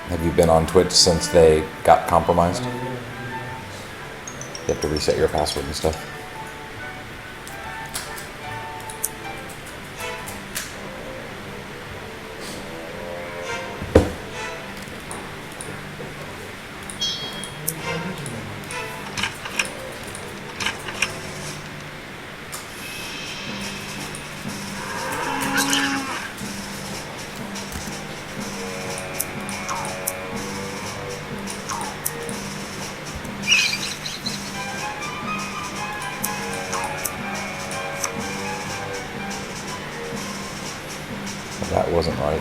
Have you been on Twitch since they got compromised? You have to reset your password and stuff. That wasn't right.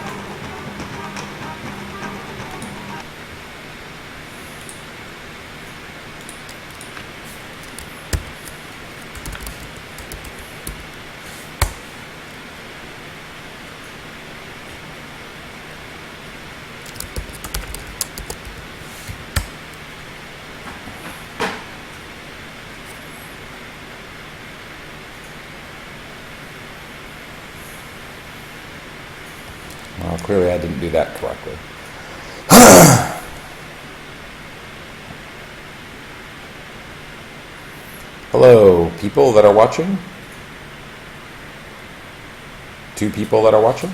Well, clearly I didn't do that correctly. Hello, people that are watching. 2 people that are watching.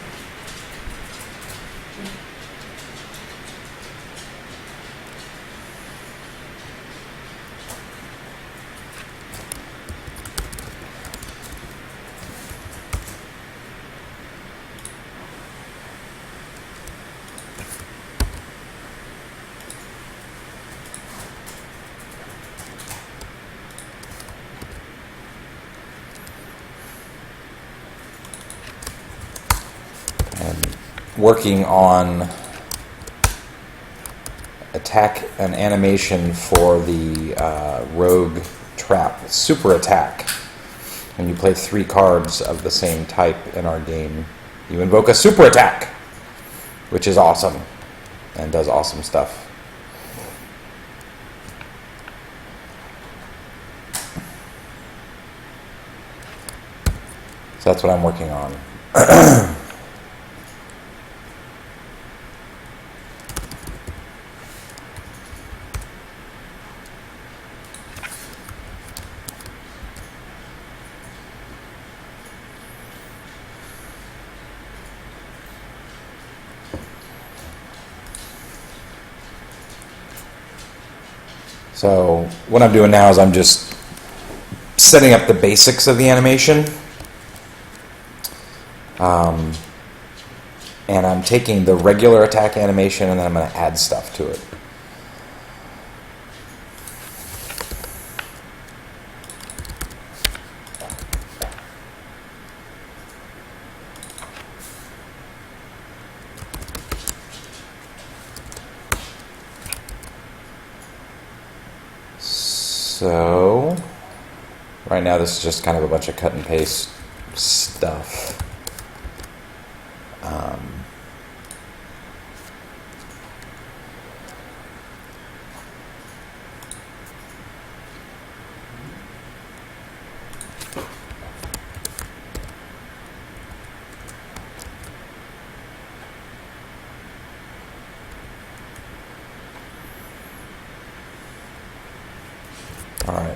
Working on an animation for the rogue trap super attack. When you play 3 cards of the same type in our game, you invoke a super attack, which is awesome and does awesome stuff. So that's what I'm working on. So what I'm doing now is I'm just setting up the basics of the animation. And I'm taking the regular attack animation and then I'm going to add stuff to it. So, right now this is just kind of a bunch of cut and paste stuff. All right,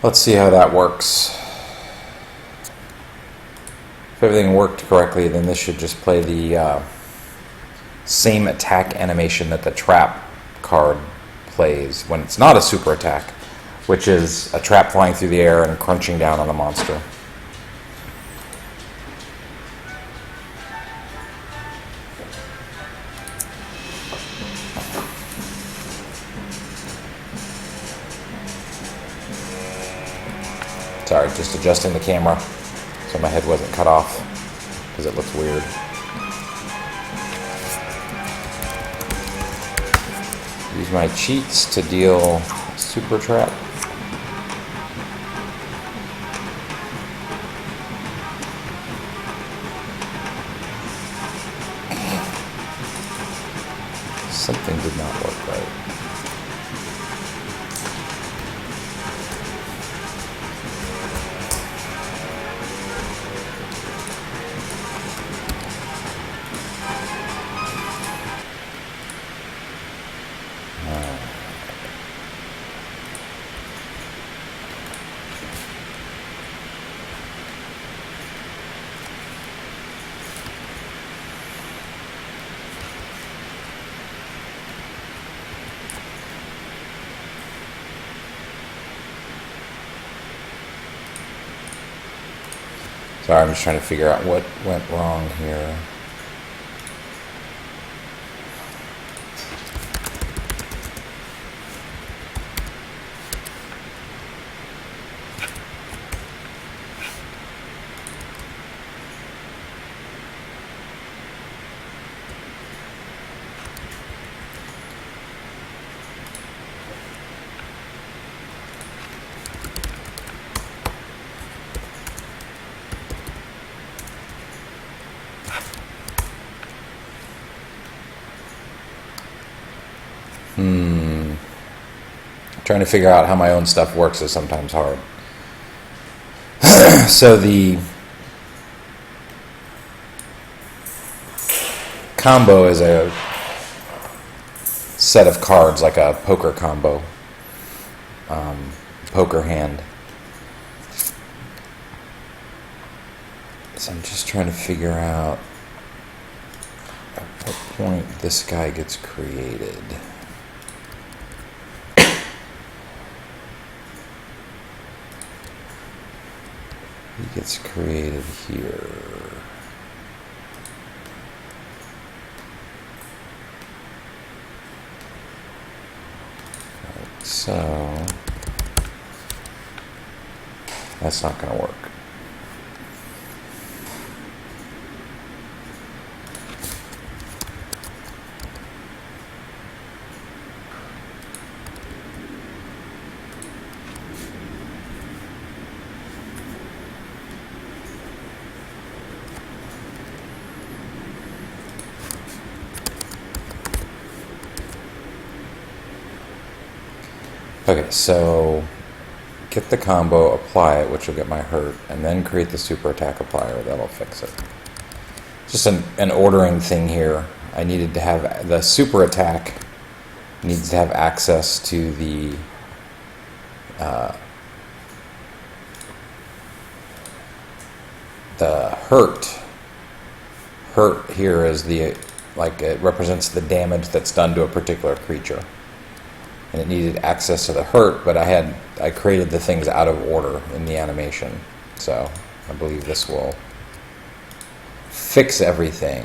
let's see how that works. If everything worked correctly, then this should just play the same attack animation that the trap card plays when it's not a super attack, which is a trap flying through the air and crunching down on a monster. Sorry, just adjusting the camera so my head wasn't cut off because it looks weird. Use my cheats to deal super trap. Something did not work right. Sorry, I'm just trying to figure out what went wrong here. Trying to figure out how my own stuff works is sometimes hard. So the combo is a set of cards, like a poker combo, poker hand. So I'm just trying to figure out at what point this guy gets created. He gets created here. Right, so that's not going to work. Okay, so get the combo, apply it, which will get my hurt, and then create the super attack applier. That'll fix it. Just an ordering thing here. I needed to have the super attack needs to have access to the hurt. Hurt here is the, like, it represents the damage that's done to a particular creature. And it needed access to the hurt, but I created the things out of order in the animation. So I believe this will fix everything.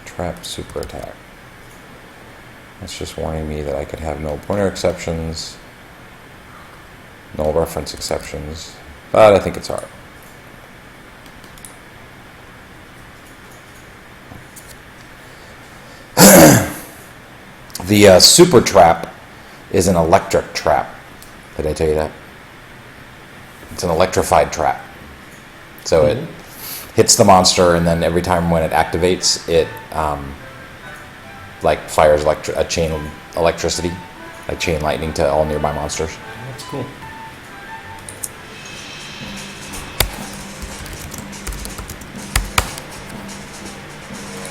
Trap super attack. That's just warning me that I could have null pointer exceptions, null reference exceptions, but I think it's hard. The super trap is an electric trap. Did I tell you that? It's an electrified trap. So it hits the monster, and then every time when it activates, it like fires a chain of electricity, like chain lightning to all nearby monsters. That's cool.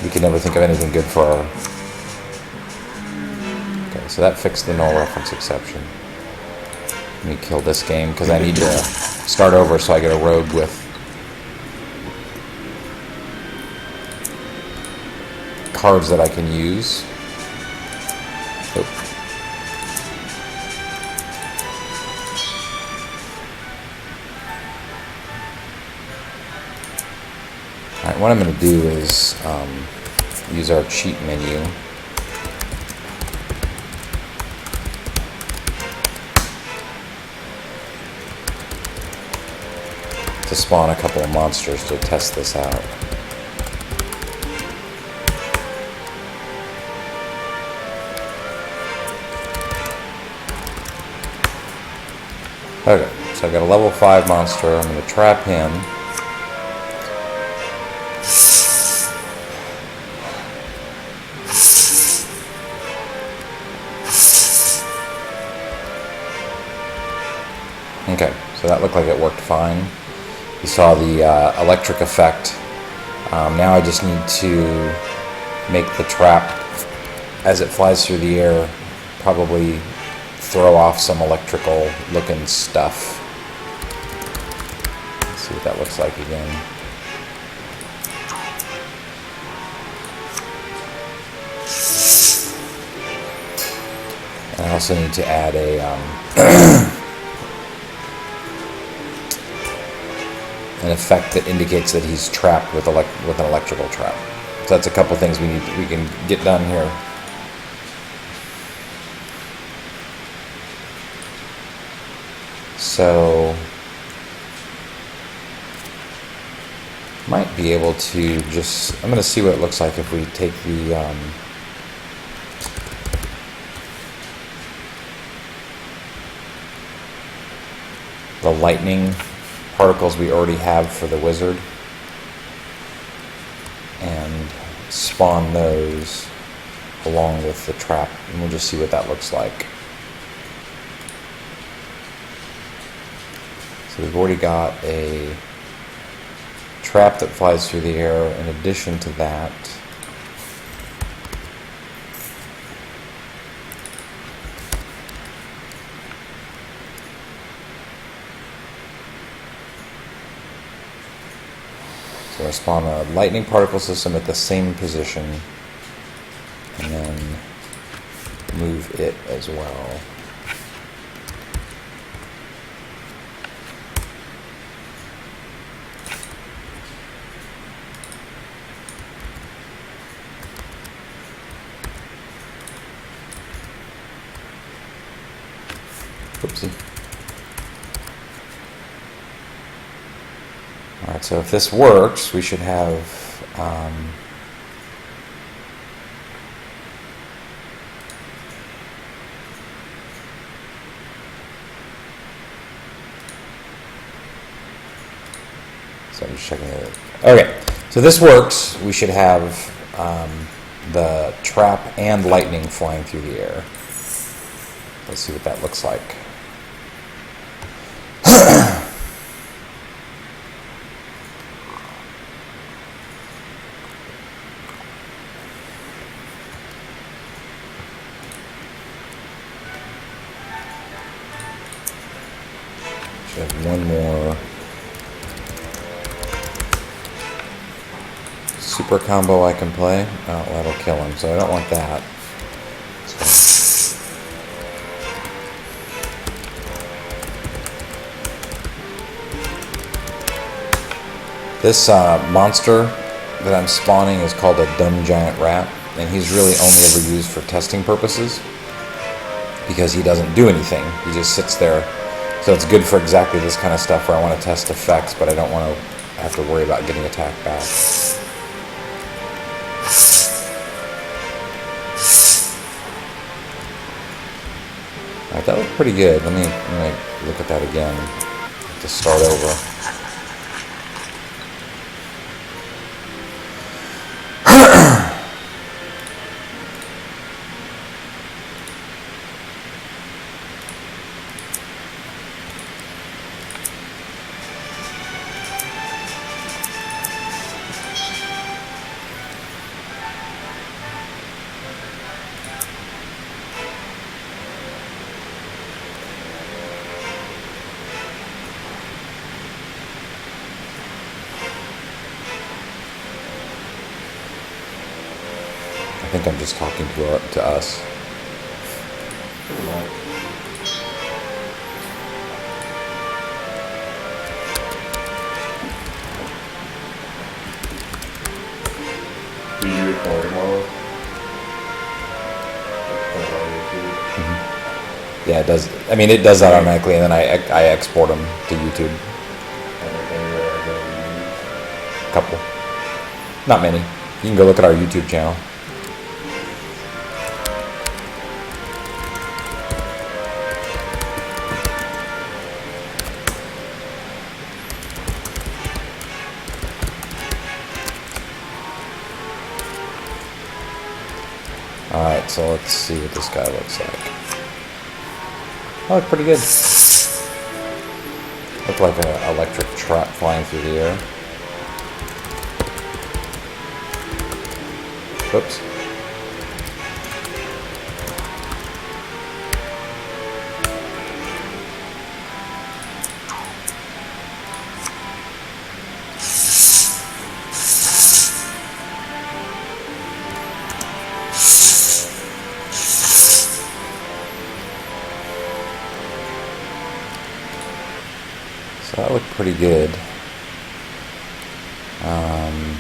We could never think of anything good for our... Okay, so that fixed the null reference exception. Let me kill this game, because I need to start over so I get a rogue with cards that I can use. Oh. Alright, what I'm going to do is use our cheat menu. To spawn a couple of monsters to test this out. Okay, so I've got a level 5 monster. I'm going to trap him. Okay, so that looked like it worked fine. You saw the electric effect. Now I just need to make the trap, as it flies through the air, probably throw off some electrical looking stuff. Let's see what that looks like again. I also need to add a an effect that indicates that he's trapped with an electrical trap. So that's a couple things we can get done here. So might be able to just, I'm going to see what it looks like if we take the lightning particles we already have for the wizard and spawn those along with the trap, and we'll just see what that looks like. So we've already got a trap that flies through the air. In addition to that, so we'll spawn a lightning particle system at the same position and then move it as well. Oopsie. Alright, so if this works, we should have so I'm just checking it. Okay, so this works. We should have the trap and lightning flying through the air. Let's see what that looks like. Should have one more super combo I can play. Oh, that'll kill him, so I don't want that. This monster that I'm spawning is called a dumb giant rat, and he's really only ever used for testing purposes because he doesn't do anything. He just sits there. So it's good for exactly this kind of stuff where I want to test effects, but I don't want to have to worry about getting attacked back. Alright, that looked pretty good. Let me look at that again to start over. I think I'm just talking to us. Do you record more? Yeah, it does. I mean, it does that automatically, and then I export them to YouTube. A couple. Not many. You can go look at our YouTube channel. Alright, so let's see what this guy looks like. Oh, look pretty good. Looked like an electric trap flying through the air. Whoops. So that looked pretty good. Um,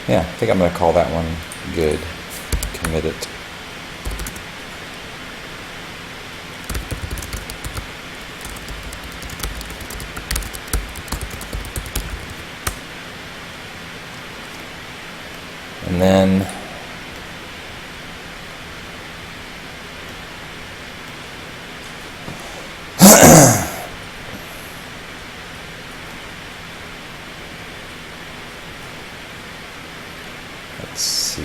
yeah, I think I'm going to call that one good. Commit it. And then let's see.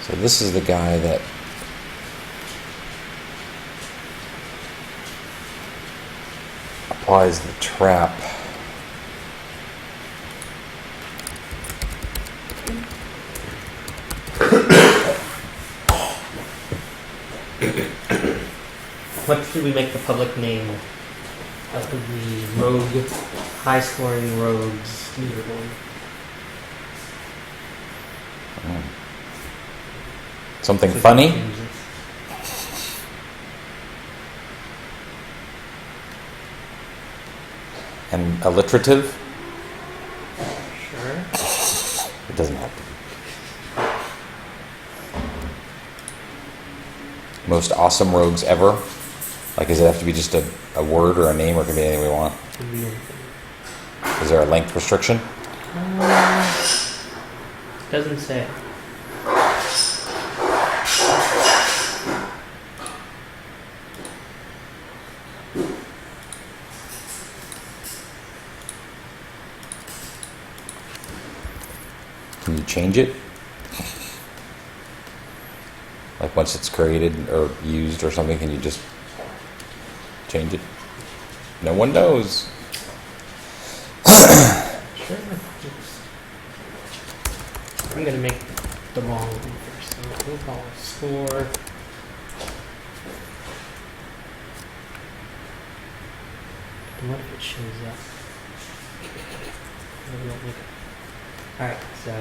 So this is the guy that applies the trap. What should we make the public name of the rogue, high-scoring rogues leaderboard? Something funny? And alliterative? Sure. It doesn't have to be. Most awesome rogues ever? Like, does it have to be just a word or a name, or can it be anything we want? Could be anything. Is there a length restriction? Doesn't say. Can you change it? Like once it's created or used or something, can you just change it? No one knows. Sure. I'm gonna make the wrong one first. So we'll call it score. And what if it shows up? Maybe not make it. Alright, so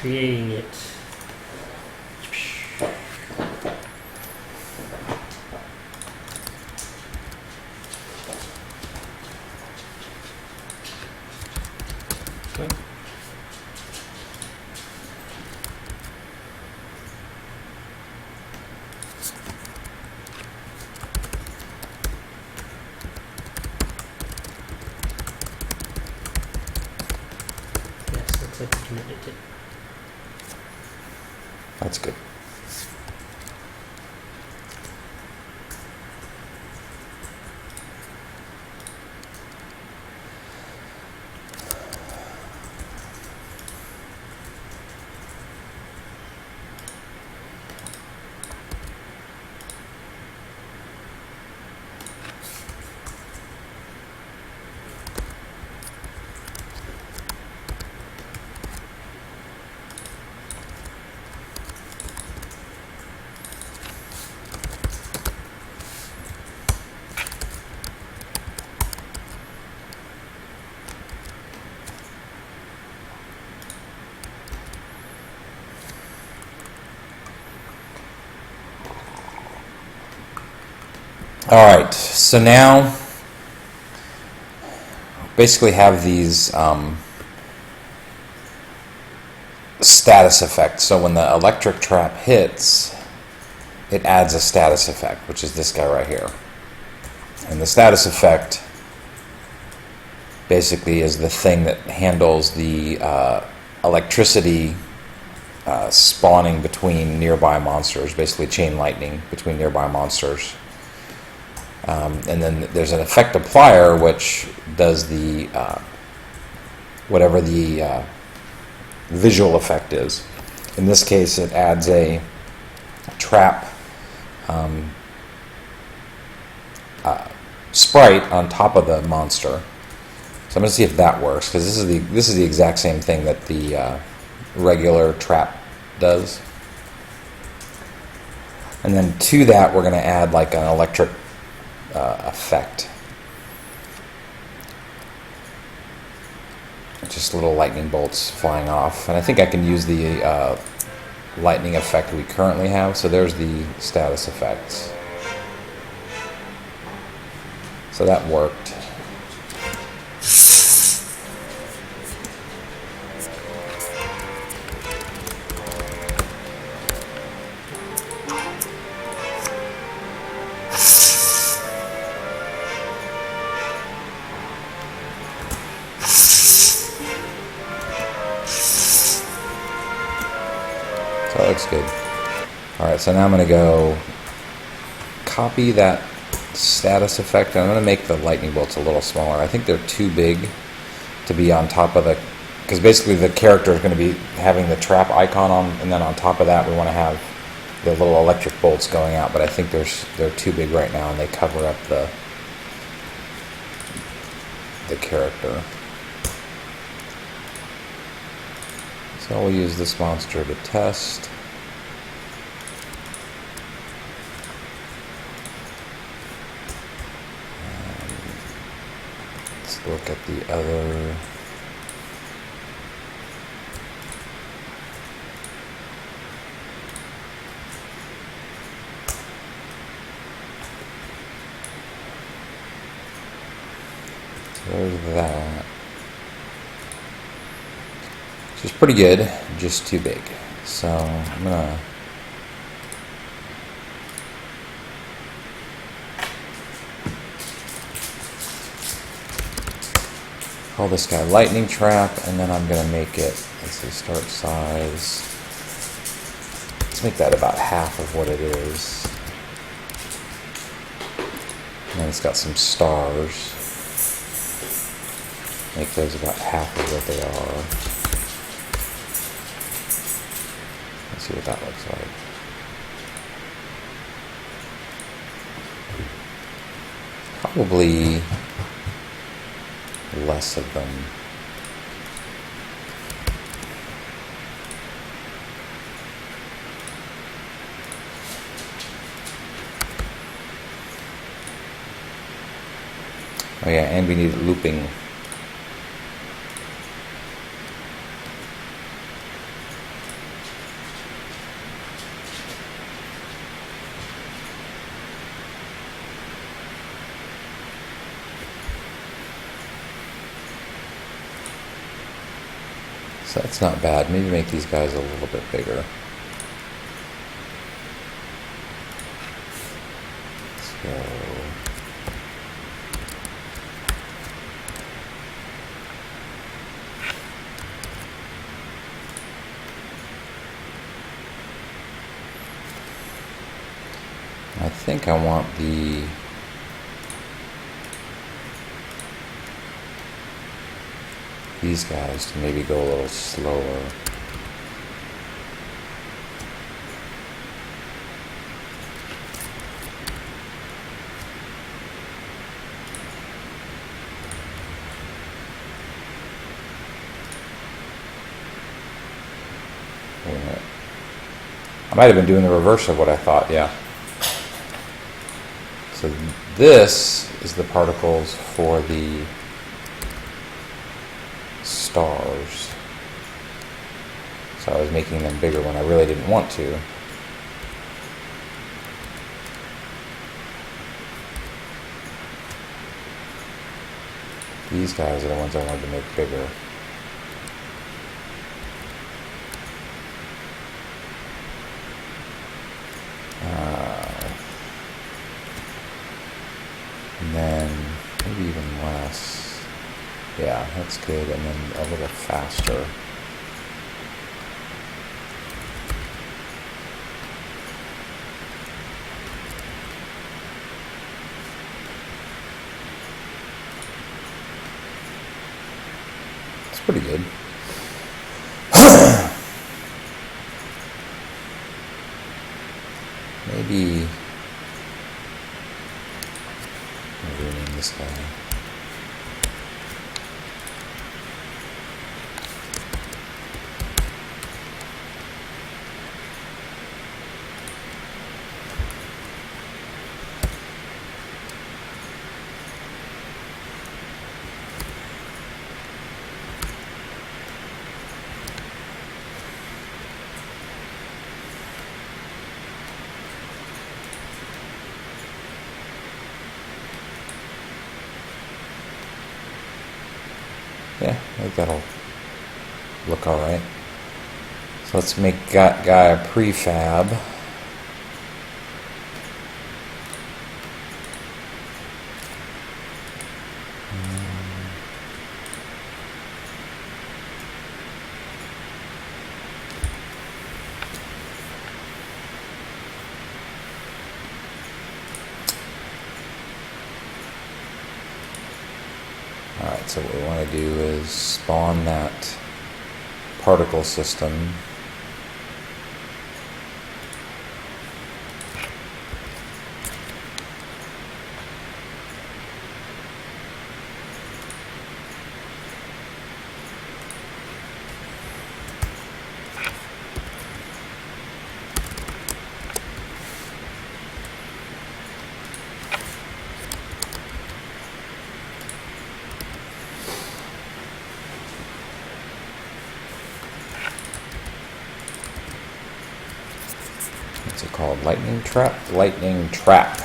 creating it. Okay. Yes, looks like we committed it. That's good. All right, so now basically have these status effects. So when the electric trap hits, it adds a status effect, which is this guy right here. And the status effect basically is the thing that handles the electricity spawning between nearby monsters, basically chain lightning between nearby monsters. And then there's an effect applier which does the whatever the visual effect is. In this case, it adds a trap sprite on top of the monster, So I'm going to see if that works, because this is the exact same thing that the regular trap does. And then to that, we're going to add like an electric effect. Just little lightning bolts flying off. And I think I can use the lightning effect we currently have. So there's the status effects. So that worked. So that looks good. Alright, so now I'm going to go copy that status effect. I'm going to make the lightning bolts a little smaller. I think they're too big to be on top of the... Because basically the character is going to be having the trap icon on, and then on top of that we want to have the little electric bolts going out, but I think they're too big right now and they cover up the character. So we'll use this monster to test. Let's look at the other. So there's that. Which is pretty good, just too big. So I'm gonna call this guy lightning trap, and then I'm gonna make it, let's see, start size. Let's make that about half of what it is. And then it's got some stars. Make those about half of what they are. Let's see what that looks like. Probably less of them. Oh yeah, and we need looping. So that's not bad. Maybe make these guys a little bit bigger. So I think I want these guys to maybe go a little slower. Wait a minute. I might have been doing the reverse of what I thought, yeah. So this is the particles for the stars. So I was making them bigger when I really didn't want to. These guys are the ones I wanted to make bigger. And then maybe even less. Yeah, that's good. And then a little faster. It's pretty good. Maybe rename this guy. Yeah, I think that'll look alright. So let's make guy a prefab. Alright, so what we want to do is spawn that particle system. What's it called? Lightning trap? Lightning trap.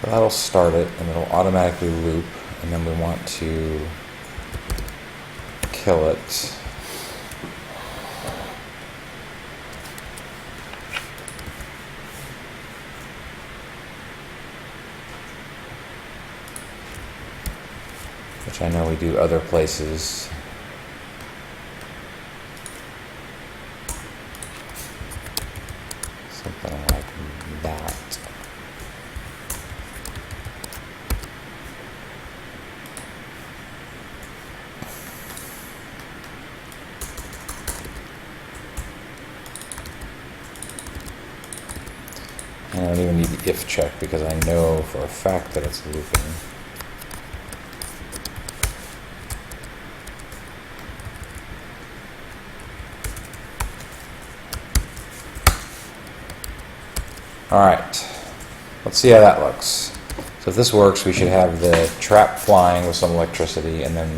So that'll start it, and it'll automatically loop, and then we want to kill it. Which I know we do other places. Something like that. I don't even need the if check because I know for a fact that it's looping. Alright, let's see how that looks. So if this works, we should have the trap flying with some electricity, and then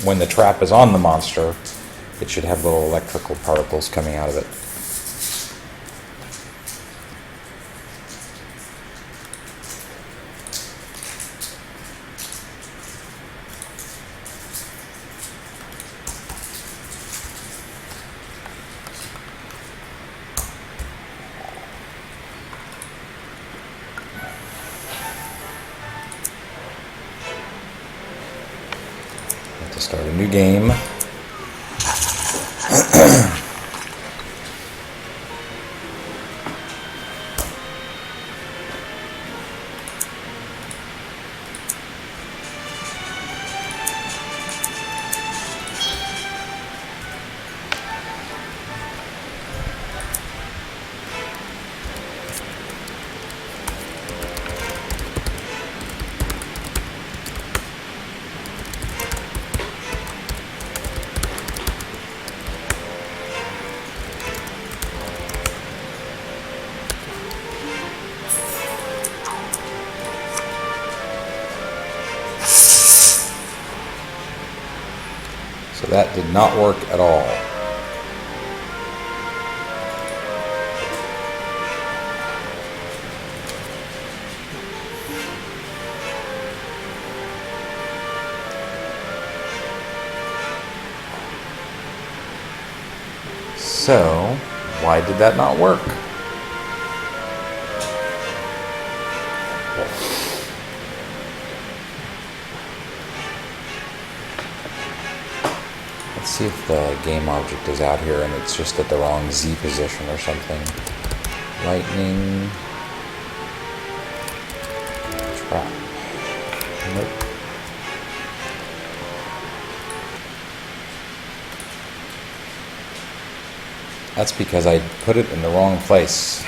when the trap is on the monster, it should have little electrical particles coming out of it. To start a new game. So that did not work at all. So, why did that not work? Let's see if the game object is out here and it's just at the wrong Z position or something. Lightning trap. Nope. That's because I put it in the wrong place.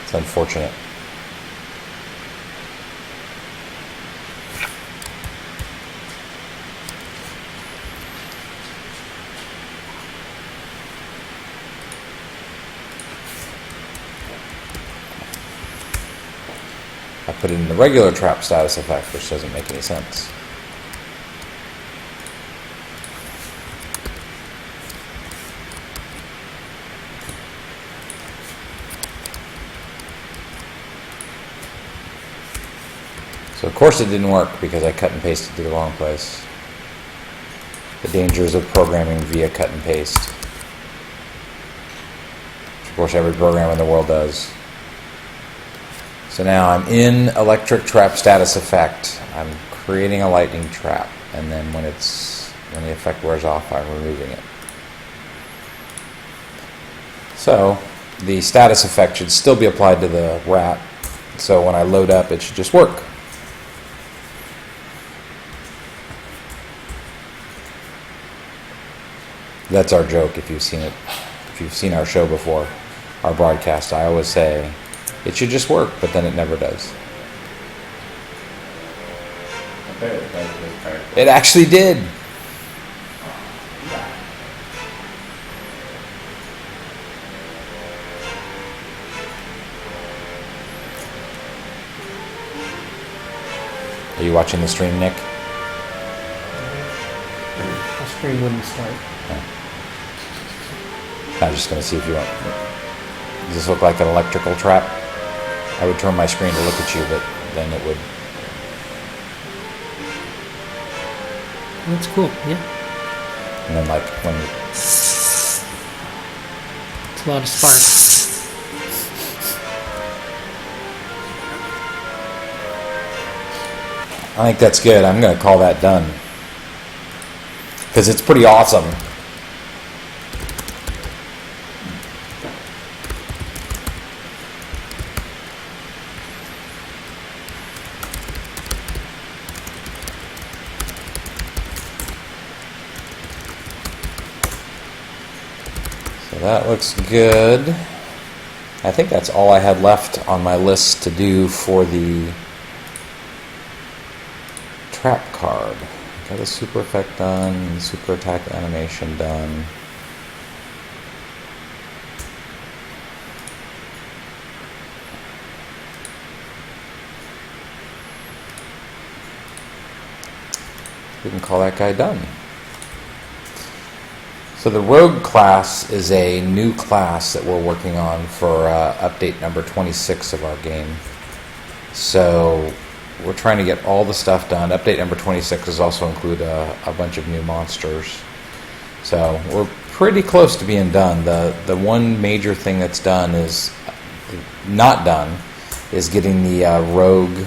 It's unfortunate. I put it in the regular trap status effect, which doesn't make any sense. So of course it didn't work because I cut and pasted to the wrong place. The dangers of programming via cut and paste. Which of course every program in the world does. So now I'm in electric trap status effect. I'm creating a lightning trap, and then when the effect wears off, I'm removing it. So the status effect should still be applied to the rat. So when I load up, it should just work. That's our joke. If you've seen it, if you've seen our show before, our broadcast, I always say it should just work, but then it never does. Okay, that's this part. It actually did. Are you watching the stream, Nick? The screen wouldn't start. I'm just going to see if you want. Does this look like an electrical trap? I would turn my screen to look at you, but then it would. That's cool, yeah. And then, like, when. It's a lot of sparks. I think that's good. I'm going to call that done. Because it's pretty awesome. So that looks good. I think that's all I had left on my list to do for the trap card. Got the super effect done, super attack animation done. We can call that guy done. So the Rogue class is a new class that we're working on for update number 26 of our game. So we're trying to get all the stuff done. Update number 26 does also include a bunch of new monsters. So we're pretty close to being done. The one major thing that's done is not done is getting the Rogue.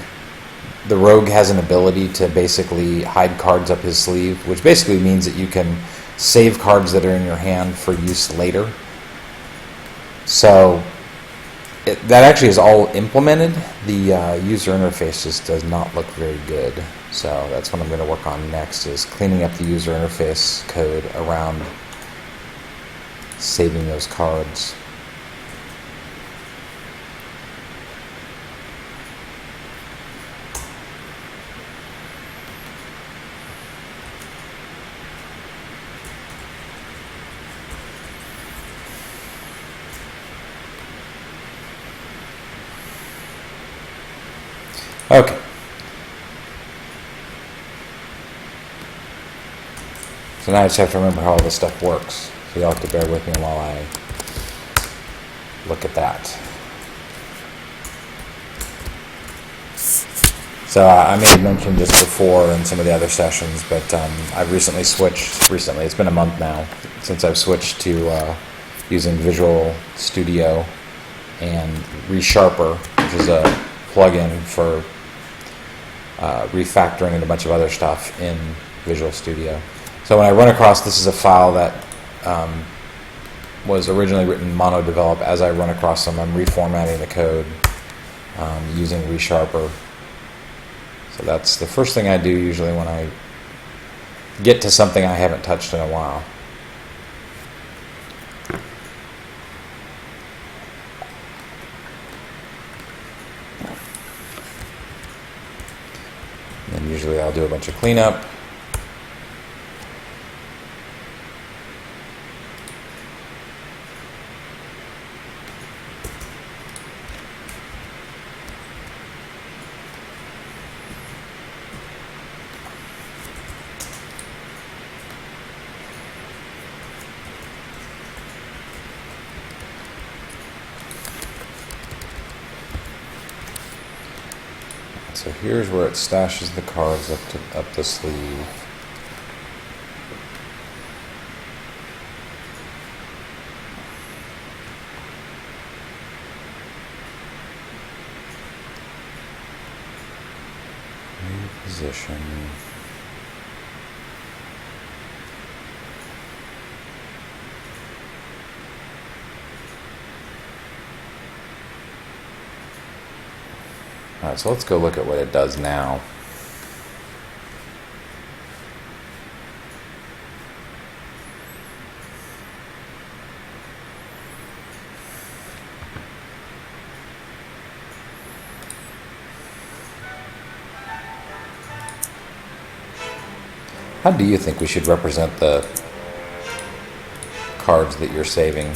The Rogue has an ability to basically hide cards up his sleeve, which basically means that you can save cards that are in your hand for use later. So that actually is all implemented. The user interface just does not look very good. So that's what I'm going to work on next, is cleaning up the user interface code around saving those cards. Okay. So now I just have to remember how all this stuff works. So you'll have to bear with me while I look at that. So I may have mentioned this before in some of the other sessions, but I've recently switched. Recently, it's been a month now since I've switched to using Visual Studio and ReSharper, which is a plugin for refactoring and a bunch of other stuff in Visual Studio. So when I run across, this is a file that was originally written mono develop. As I run across them, I'm reformatting the code using ReSharper. So that's the first thing I do usually when I get to something I haven't touched in a while. And usually I'll do a bunch of cleanup. So here's where it stashes the cards up the sleeve. Position. All right, so let's go look at what it does now. How do you think we should represent the cards that you're saving?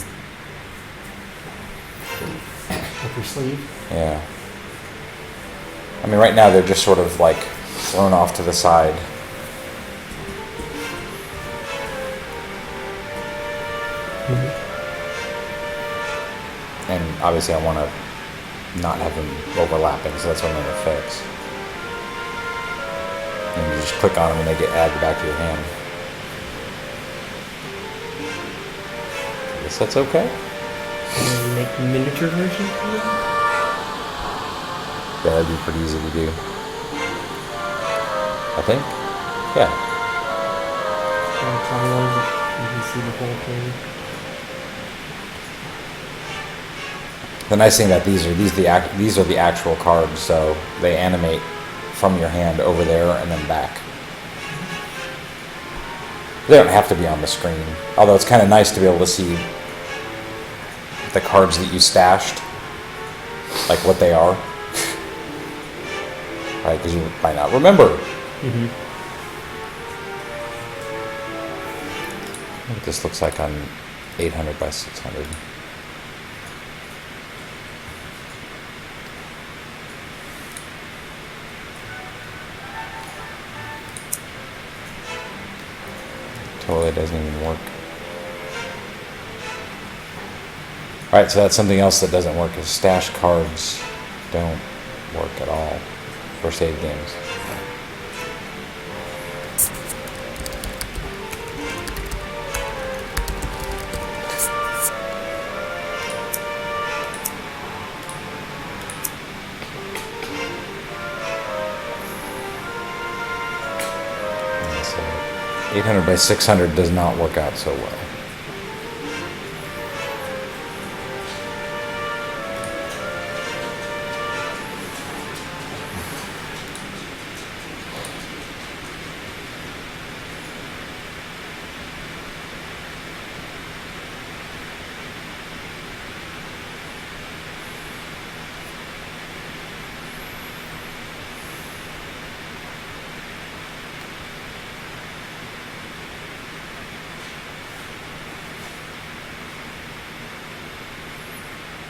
Up your sleeve. Yeah. I mean, right now they're just sort of like thrown off to the side. And obviously I want to not have them overlapping, so that's what I'm going to fix. And you just click on them and they get added back to your hand. I guess that's okay. And then make miniature versions of them. Yeah, that'd be pretty easy to do. I think. Yeah. Triangle, you can see the whole thing. The nice thing about these are the actual cards, so they animate from your hand over there and then back. They don't have to be on the screen, although it's kind of nice to be able to see the cards that you stashed, like what they are, right? Because you might not remember. What this looks like on 800 by 600. Totally doesn't even work. Alright, so that's something else that doesn't work, is stash cards don't work at all for save games. And so 800 by 600 does not work out so well.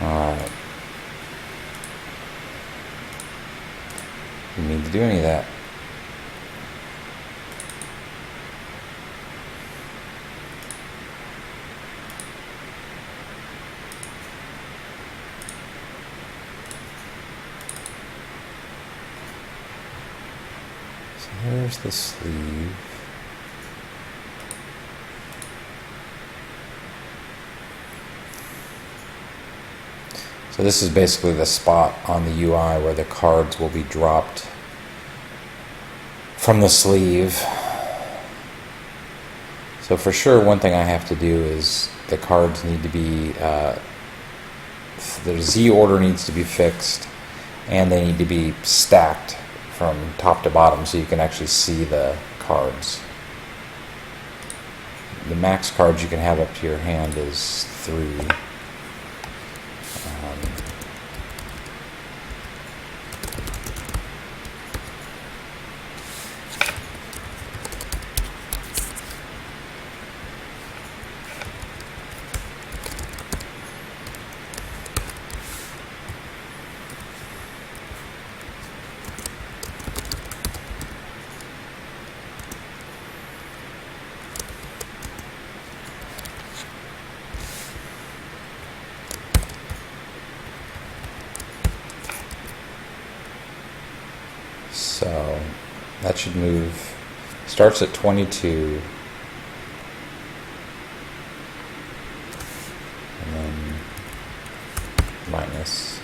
Alright. You need to do any of that. So there's the sleeve. So this is basically the spot on the UI where the cards will be dropped from the sleeve. So for sure, one thing I have to do is the cards need to be, the Z order needs to be fixed, and they need to be stacked from top to bottom so you can actually see the cards. The max cards you can have up to your hand is 3. So that should move. Starts at 22. And then minus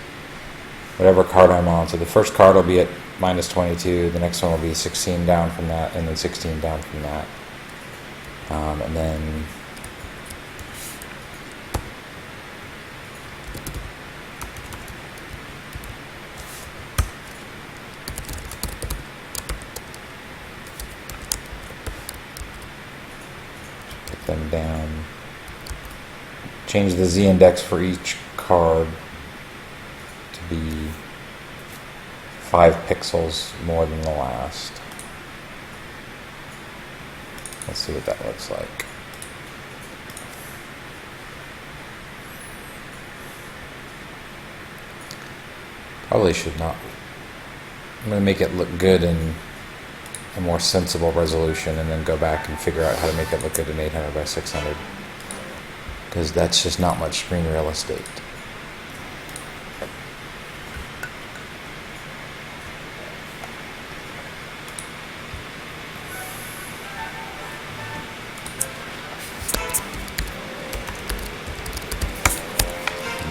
whatever card I'm on. So the first card will be at minus 22. The next one will be 16 down from that, and then 16 down from that. And then put them down. Change the Z index for each card to be 5 pixels more than the last. Let's see what that looks like. Probably should not. I'm going to make it look good in a more sensible resolution and then go back and figure out how to make it look good in 800 by 600. Because that's just not much screen real estate.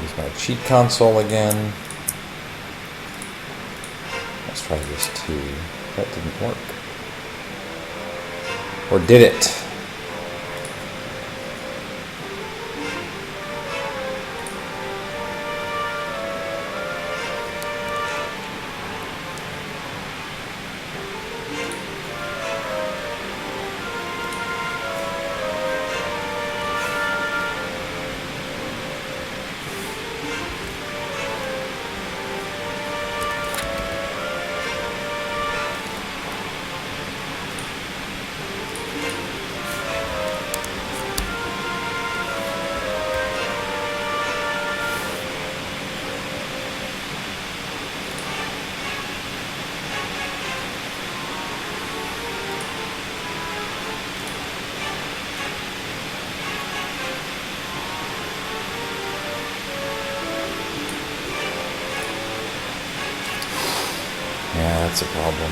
Use my cheat console again. Let's try this too. That didn't work. Or did it? Yeah, that's a problem.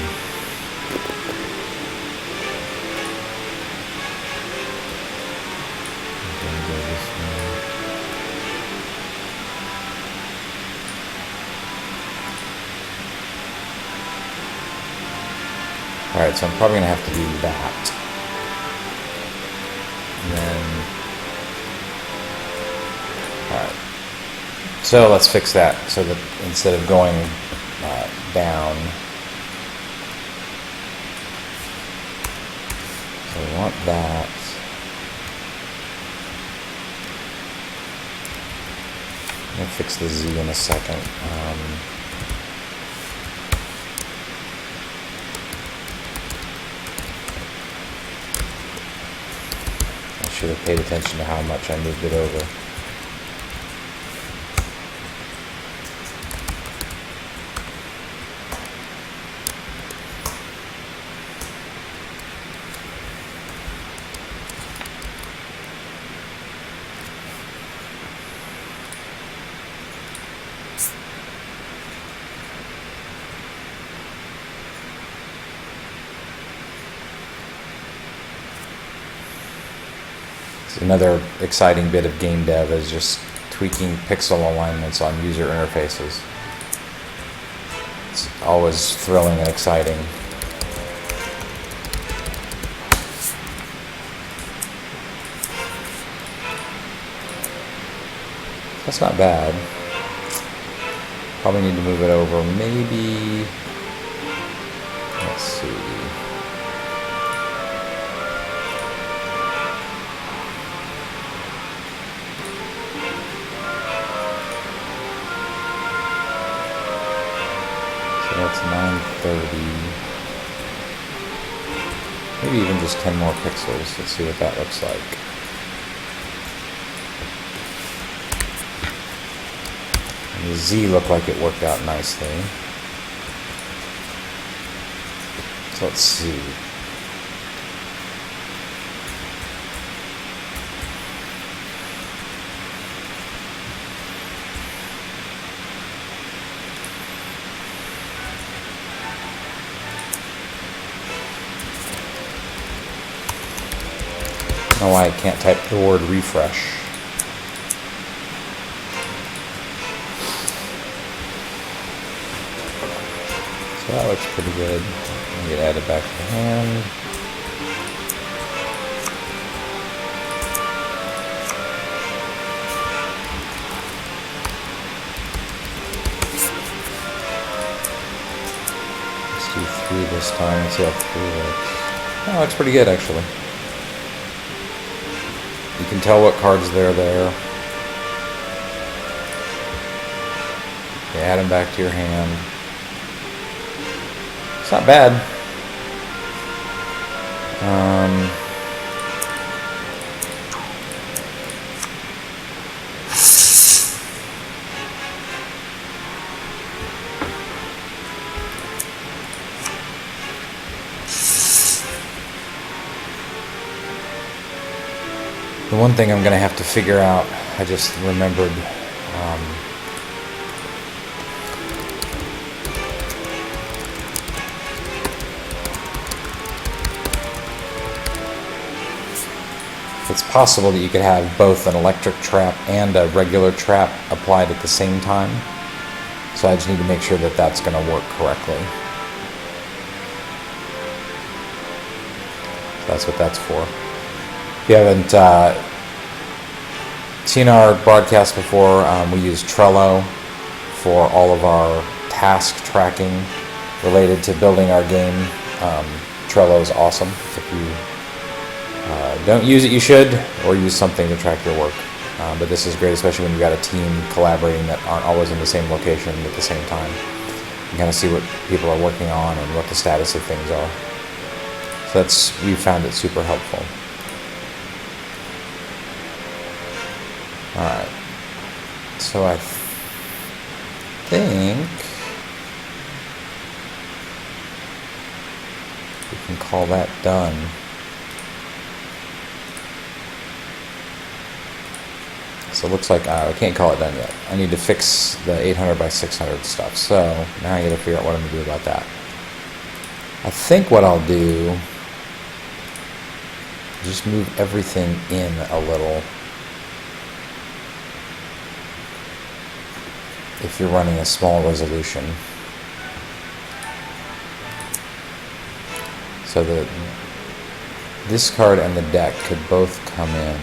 Alright, so I'm probably going to have to do that. And then... Alright. So let's fix that so that instead of going down, so we want that. I'm going to fix the Z in a second. I should have paid attention to how much I moved it over. Another exciting bit of game dev is just tweaking pixel alignments on user interfaces. It's always thrilling and exciting. That's not bad. Probably need to move it over. Maybe, let's see. That's 930. Maybe even just 10 more pixels. Let's see what that looks like. And the Z looked like it worked out nicely. So let's see. don't know why I can't type the word refresh. So that looks pretty good. Let me add it back to the hand. Let's do 3 this time. Let's see how 3 looks. That looks pretty good, actually. You can tell what cards they're there. You add them back to your hand. It's not bad. The one thing I'm going to have to figure out, I just remembered, it's possible that you could have both an electric trap and a regular trap applied at the same time. So I just need to make sure that that's going to work correctly. So that's what that's for. If you haven't seen our broadcast before, we use Trello for all of our task tracking related to building our game. Trello is awesome. If you don't use it, you should, or use something to track your work. But this is great, especially when you've got a team collaborating that aren't always in the same location at the same time. You kind of see what people are working on and what the status of things are. So we found it super helpful. Alright, so I think we can call that done. So it looks like I can't call it done yet. I need to fix the 800 by 600 stuff. So now I got to figure out what I'm going to do about that. I think what I'll do is just move everything in a little. If you're running a small resolution. So that this card and the deck could both come in.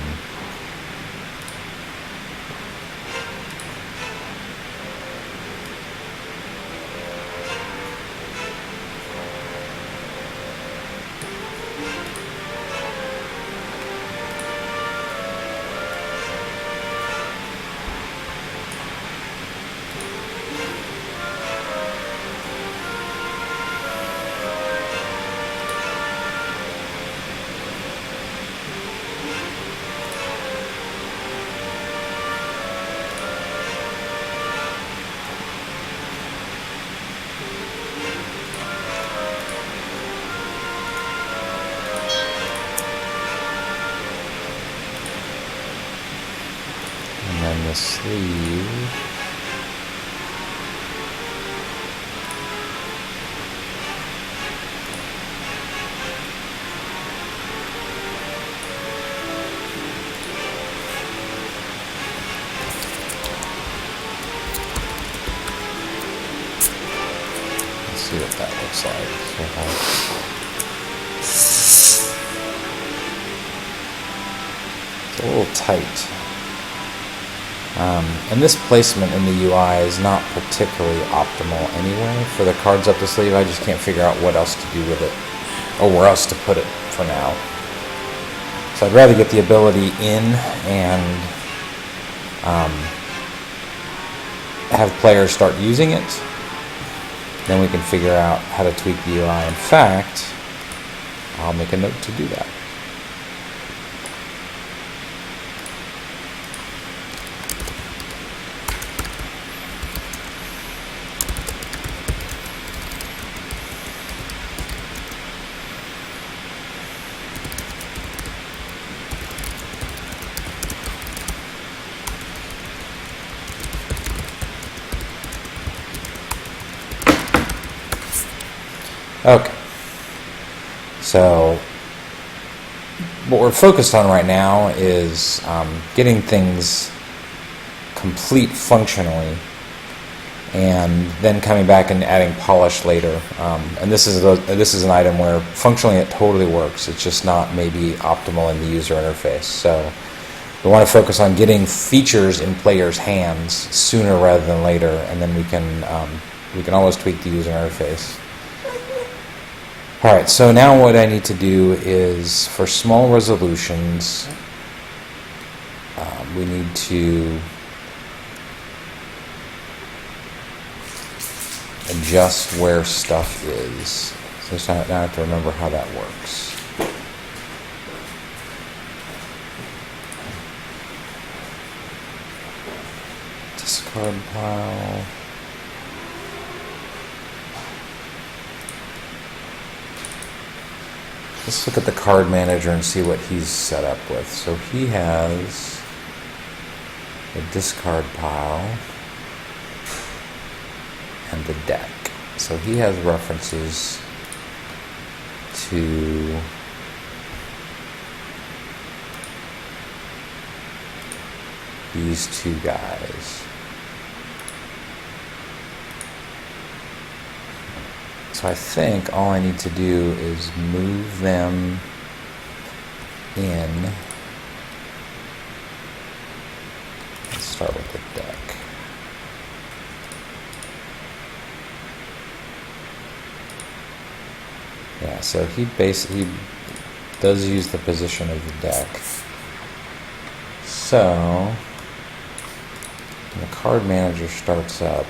The sleeve. Let's see what that looks like. It's a little tight. And this placement in the UI is not particularly optimal anyway. For the cards up the sleeve, I just can't figure out what else to do with it, or where else to put it for now. So I'd rather get the ability in and have players start using it. Then we can figure out how to tweak the UI. In fact, I'll make a note to do that. Okay, so what we're focused on right now is getting things complete functionally, and then coming back and adding polish later. And this is an item where functionally it totally works. It's just not maybe optimal in the user interface. So we want to focus on getting features in players' hands sooner rather than later, and then we can always tweak the user interface. All right, so now what I need to do is, for small resolutions, we need to adjust where stuff is. So now I have to remember how that works. Discard pile. Let's look at the card manager and see what he's set up with. So he has a discard pile and the deck. So he has references to these two guys. So I think all I need to do is move them in. Let's start with the deck. Yeah, so he does use the position of the deck. So when the card manager starts up,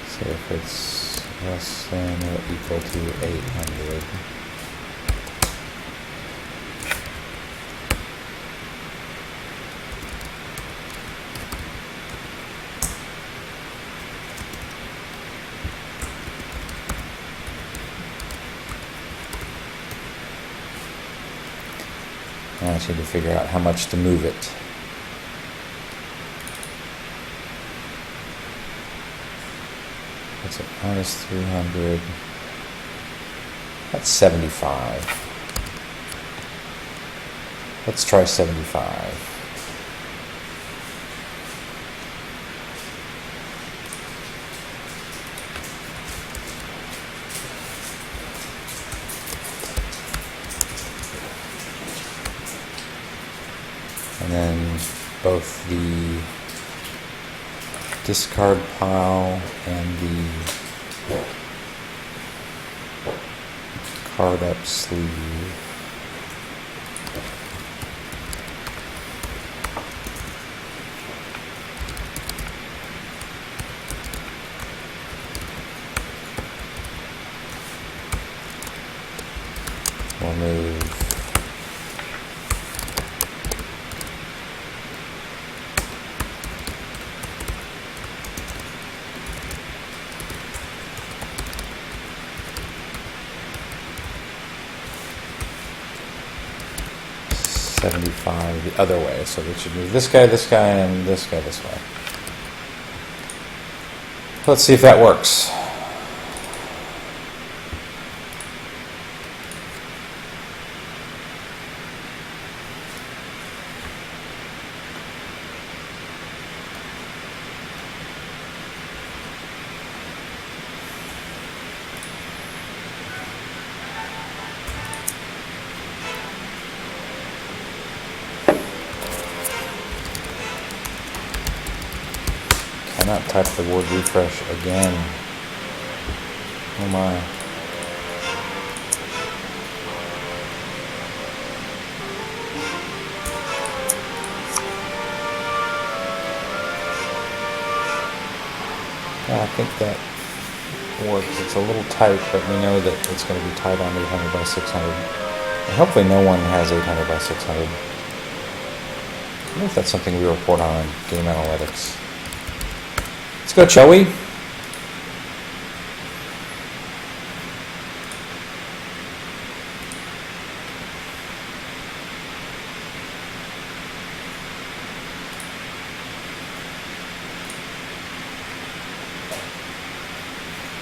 so if it's less than or equal to 800, I just need to figure out how much to move it. That's at minus 300. That's 75. Let's try 75. And then both the discard pile and the card up sleeve. We'll move $75 the other way, so we should move this guy, and this guy this way. Let's see if that works. Cannot type the word refresh again. Oh my. Yeah, I think that works. It's a little tight, but we know that it's going to be tight on 800 by 600. And hopefully no one has 800 by 600. I wonder if that's something we report on in Game Analytics. Let's go, shall we?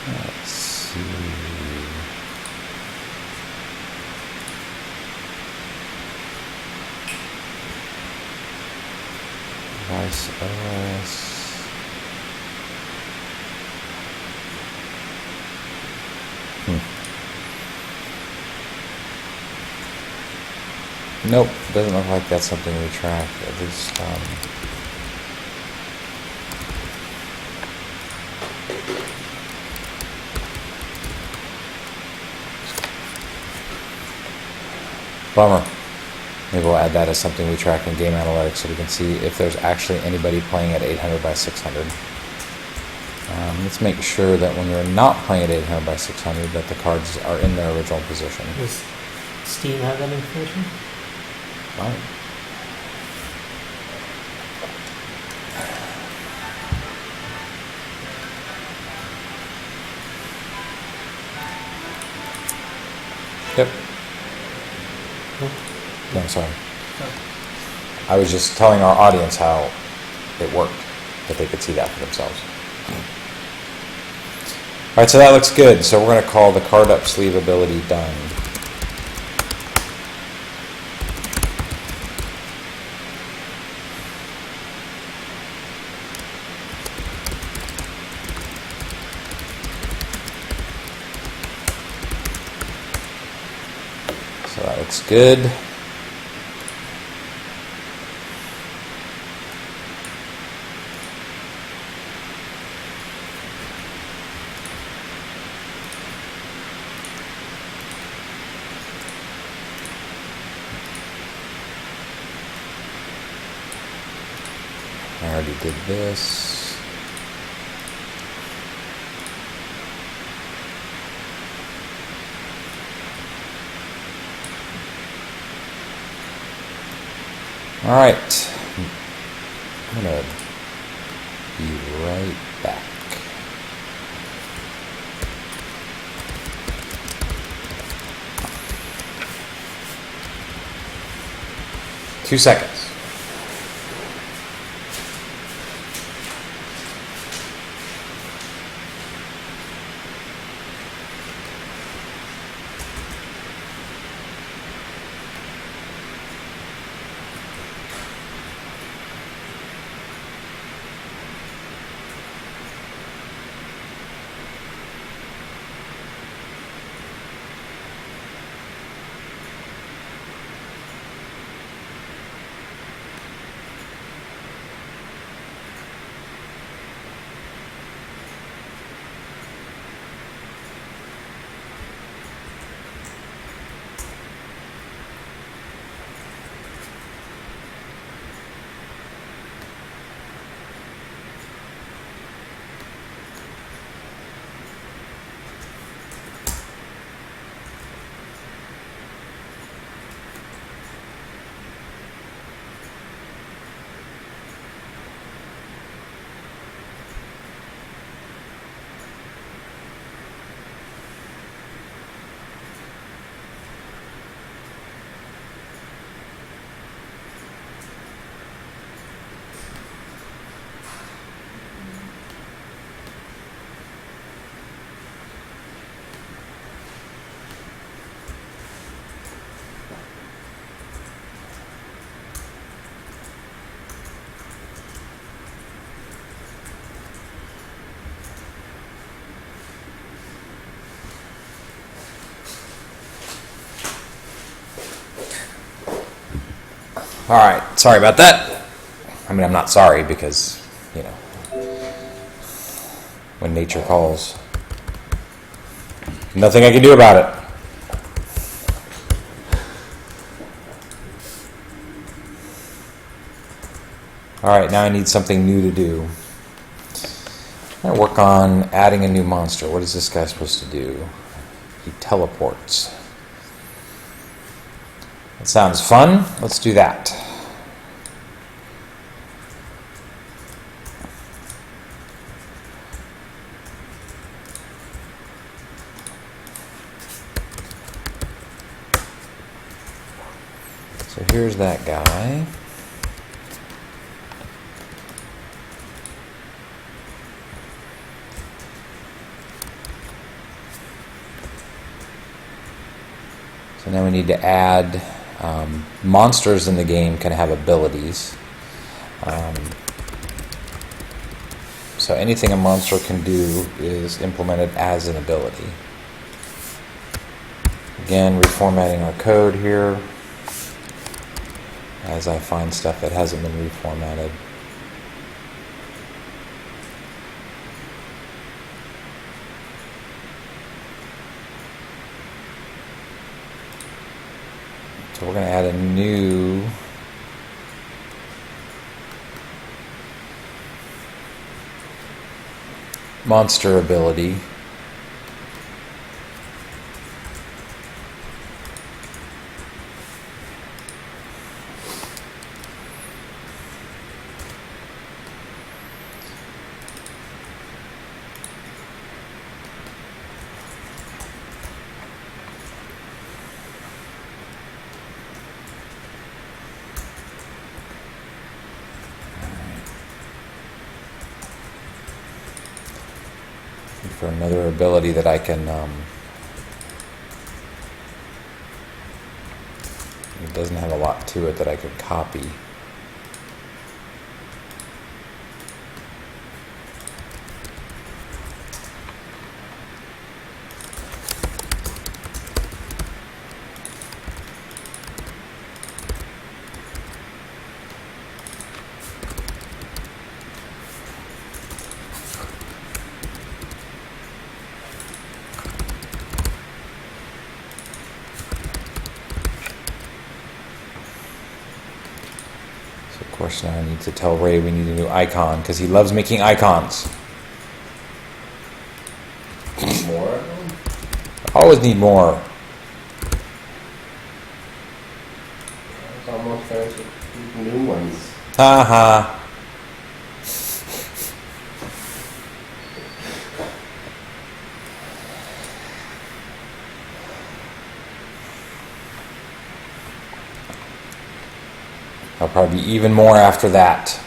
Let's see. Device OS. Nope, doesn't look like that's something we track. At least, bummer. Maybe we'll add that as something we track in Game Analytics so we can see if there's actually anybody playing at 800 by 600. Let's make sure that when you're not playing at 800 by 600 that the cards are in their original position. Does Steam have that information? Right. Yep. No, sorry. I was just telling our audience how it worked, that they could see that for themselves. Alright, so that looks good. So we're going to call the card up sleeve ability done. So that looks good. I already did this. All right. I'm going to be right back. Two seconds. All right, sorry about that. I mean, I'm not sorry because, you know, when nature calls, nothing I can do about it. All right, now I need something new to do. I work on adding a new monster. What is this guy supposed to do? He teleports. That sounds fun. Let's do that. So here's that guy. So now we need to add monsters in the game can have abilities. So anything a monster can do is implemented as an ability. Again, reformatting our code here as I find stuff that hasn't been reformatted. So we're going to add a new monster ability. For another ability that I can, it doesn't have a lot to it that I could copy. Of course, now I need to tell Ray we need a new icon because he loves making icons. More of them? Always need more. It's almost time to new ones. Haha. I'll probably be even more after that.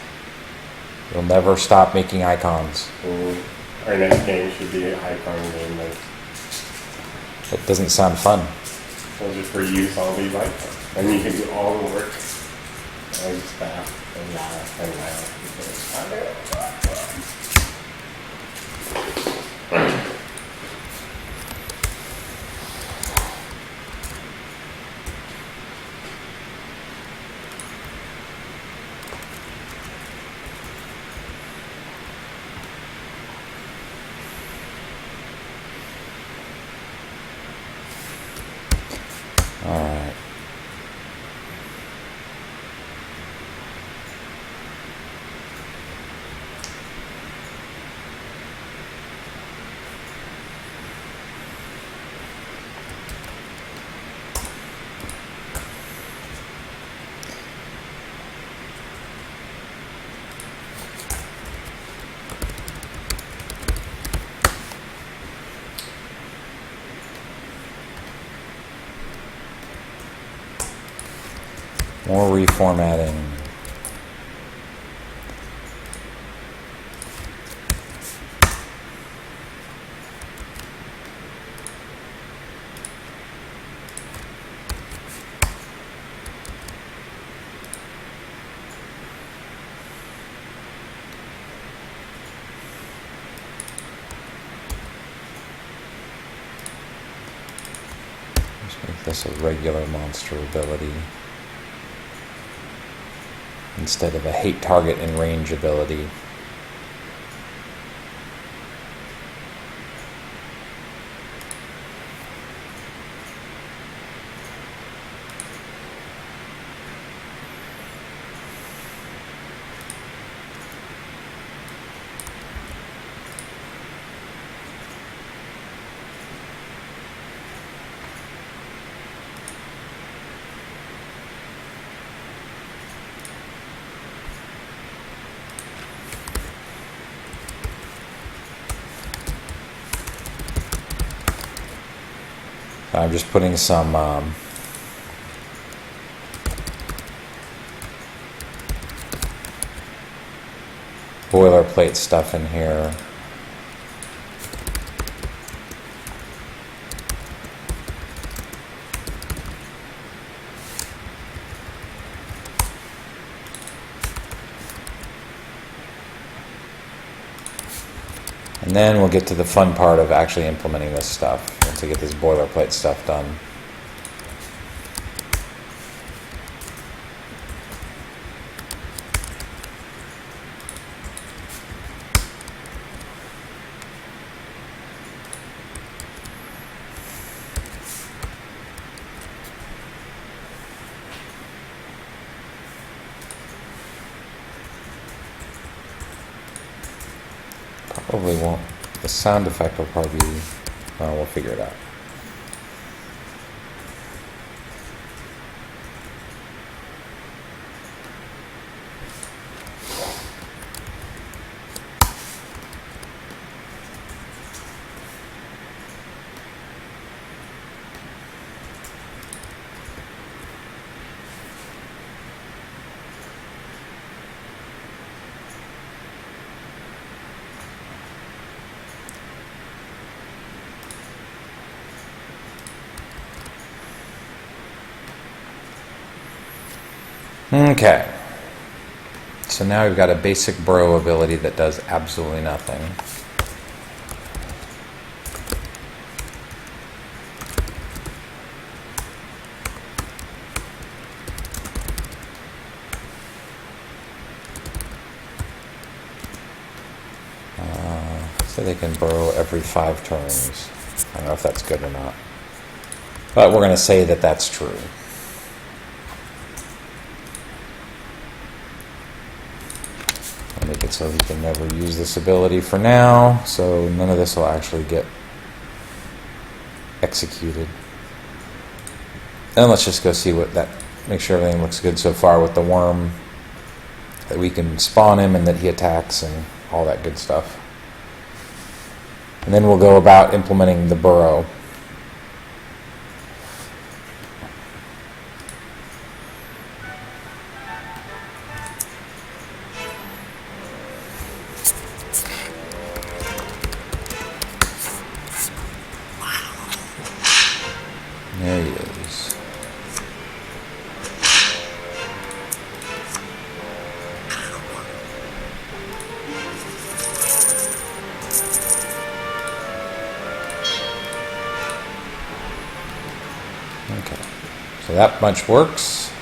You'll never stop making icons. Our next game should be an icon game. Like, That doesn't sound fun. we'll just reuse all these icons. And you can do all the work. And stuff. And laugh and laugh. Alright. More reformatting. Let's make this a regular monster ability instead of a hate target and range ability. I'm just putting some boilerplate stuff in here. And then we'll get to the fun part of actually implementing this stuff, once I get this boilerplate stuff done. Probably won't. The sound effect will probably be. Well, we'll figure it out. Okay. So now we've got a basic bro ability that does absolutely nothing. So they can burrow every 5 turns. I don't know if that's good or not. But we're going to say that that's true. I'll make it so he can never use this ability for now, so none of this will actually get executed. And let's just go see what that, make sure everything looks good so far with the worm, that we can spawn him and that he attacks and all that good stuff. And then we'll go about implementing the burrow. There he is. Okay, so that much works.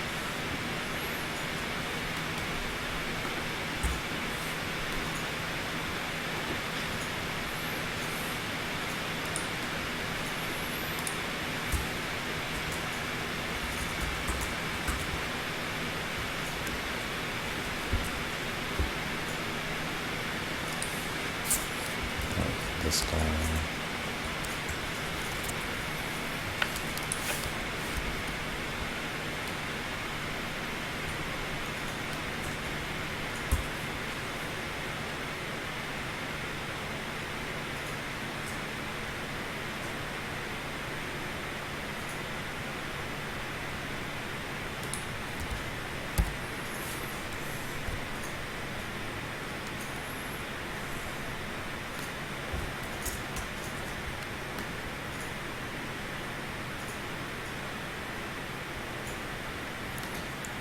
This guy.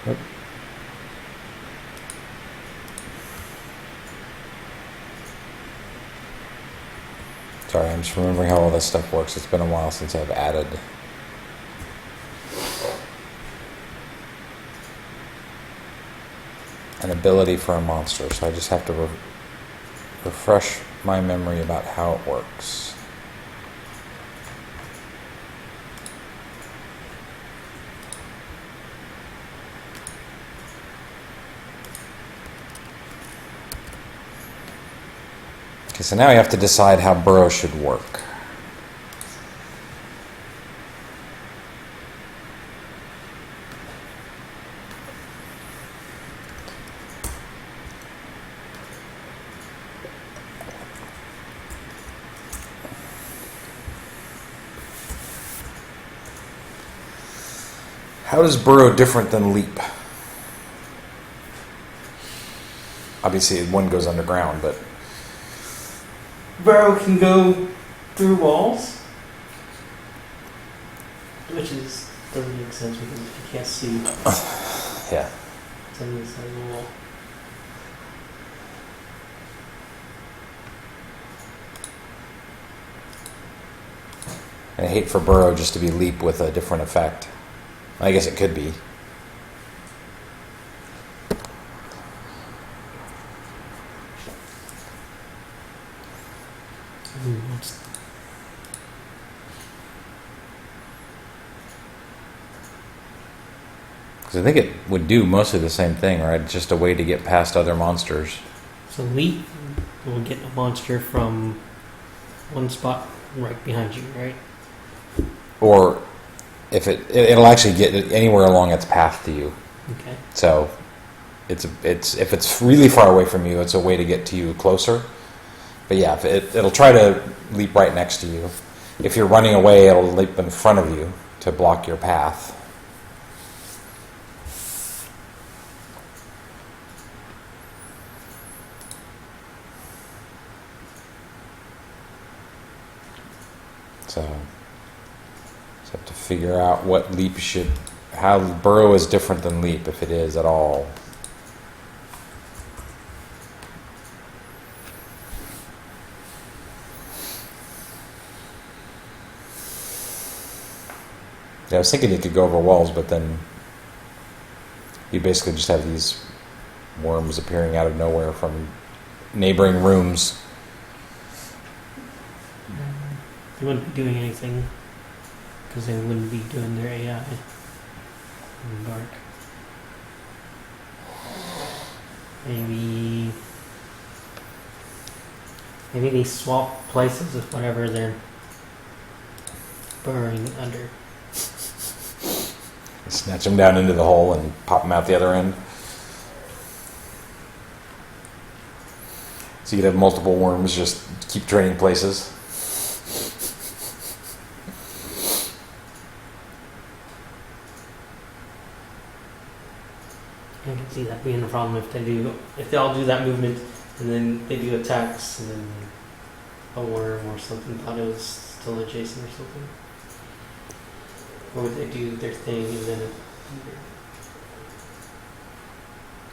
Oop. Sorry, I'm just remembering how all this stuff works. It's been a while since I've added an ability for a monster, so I just have to refresh my memory about how it works. Okay, so now we have to decide how burrow should work. How is burrow different than leap? Obviously, one goes underground, but Burrow can go through walls, which is doesn't make sense because if you can't see, yeah. it's on the inside of the wall. And I hate for burrow just to be leap with a different effect. I guess it could be. Because I think it would do mostly the same thing, right? Just a way to get past other monsters. So leap will get a monster from one spot right behind you, right? Or if it'll actually get it anywhere along its path to you. Okay. So it's if it's really far away from you, it's a way to get to you closer. But yeah, it'll try to leap right next to you. If you're running away, it'll leap in front of you to block your path. So have to figure out what leap how burrow is different than leap, if it is at all. Yeah, I was thinking you could go over walls, but then you basically just have these worms appearing out of nowhere from neighboring rooms. They wouldn't be doing anything because they wouldn't be doing their AI in the dark. Maybe they swap places with whatever they're burrowing under. Snatch them down into the hole and pop them out the other end. So you could have multiple worms just keep trading places. I can see that being a problem if they all do that movement and then they do attacks and then a worm or something thought it was still adjacent or something. Or would they do their thing and then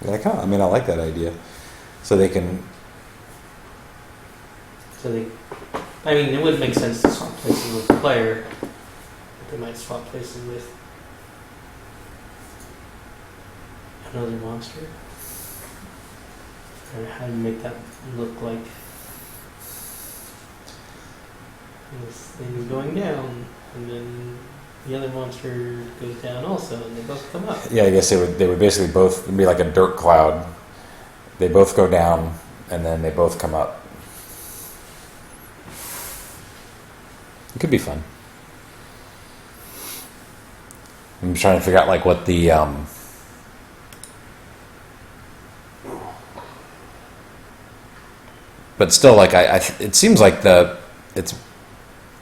Yeah, I like that idea. So they can. it wouldn't make sense to swap places with the player, but they might swap places with another monster. Or how do you make that look like this thing going down and then the other monster goes down also and they both come up? Yeah, I guess they would basically both be like a dirt cloud. They both go down and then they both come up. It could be fun. I'm trying to figure out like what the but still, like it seems like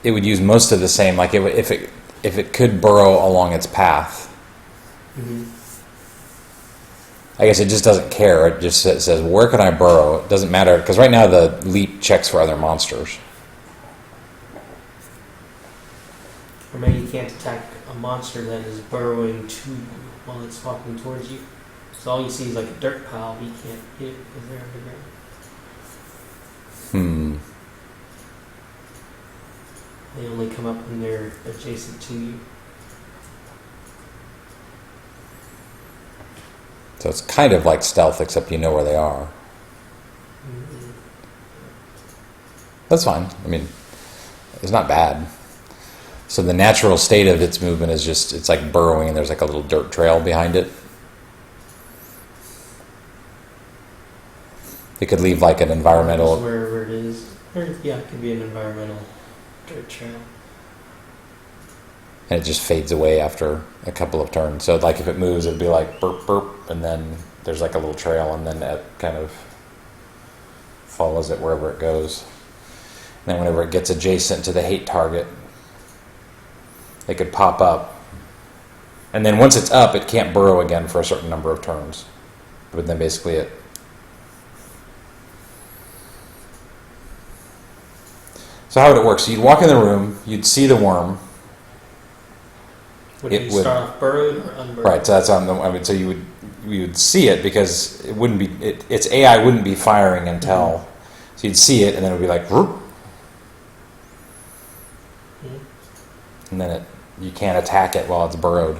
it would use most of the same. Like if it could burrow along its path. Mm-hmm. I guess it just doesn't care. It just says where can I burrow? It doesn't matter because right now the leap checks for other monsters. Or maybe you can't attack a monster that is burrowing to you while it's walking towards you. So all you see is like a dirt pile, but you can't hit it because they're underground. They only come up when they're adjacent to you. So it's kind of like stealth, except you know where they are. Mm-hmm. That's fine. I mean, it's not bad. So the natural state of its movement is just, it's like burrowing and there's like a little dirt trail behind it. It could leave like an environmental... Just wherever it is. Or, yeah, it could be an environmental dirt trail. And it just fades away after a couple of turns. So like if it moves, it'd be like burp, burp, and then there's like a little trail, and then it kind of follows it wherever it goes. And then whenever it gets adjacent to the hate target, it could pop up. And then once it's up, it can't burrow again for a certain number of turns. But then basically it. So how would it work? So you'd walk in the room, you'd see the worm. Would It you would- start off burrowed or unburrowed? Right, so that's on the. I mean, so you would see it because it wouldn't be. Its AI wouldn't be firing until. So you'd see it, and then it would be like, whoop, Mhm. and then you can't attack it while it's burrowed.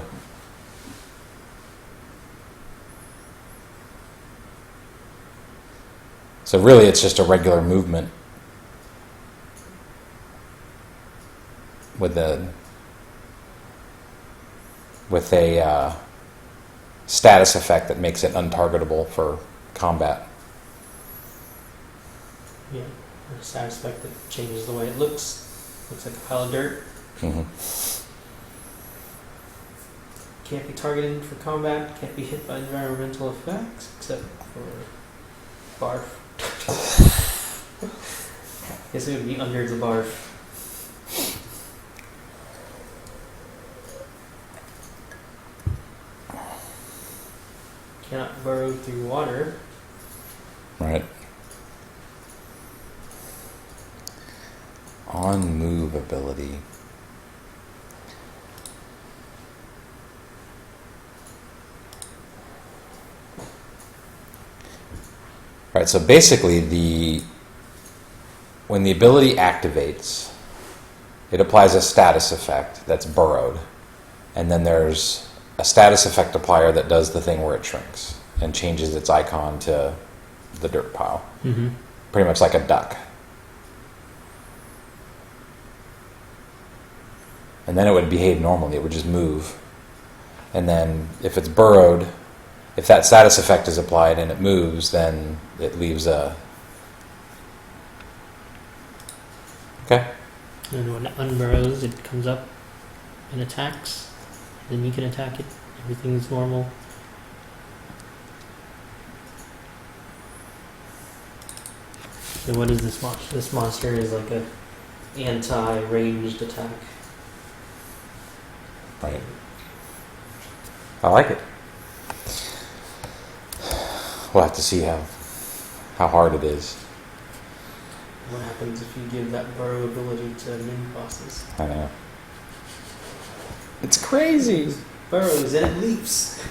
So really, it's just a regular movement with a status effect that makes it untargetable for combat. Yeah. Or a status effect that changes the way it looks. Looks like a pile of dirt. Hmm. Can't be targeted for combat. Can't be hit by environmental effects except for barf. Guess it would be under the barf. Cannot burrow through water. Right. On move ability. Right, so basically when the ability activates, it applies a status effect that's burrowed. And then there's a status effect applier that does the thing where it shrinks and changes its icon to the dirt pile. Mm-hmm. Pretty much like a duck. And then it would behave normally, it would just move. And then if it's burrowed, if that status effect is applied and it moves, then it leaves a... Okay. And when it unburrows, it comes up and attacks. Then you can attack it. Everything's normal. So what is this monster? This monster is like a anti-ranged attack. Right. I like it. We'll have to see how hard it is. What happens if you give that burrow ability to mini bosses? I know. It's crazy. Burrows and it leaps.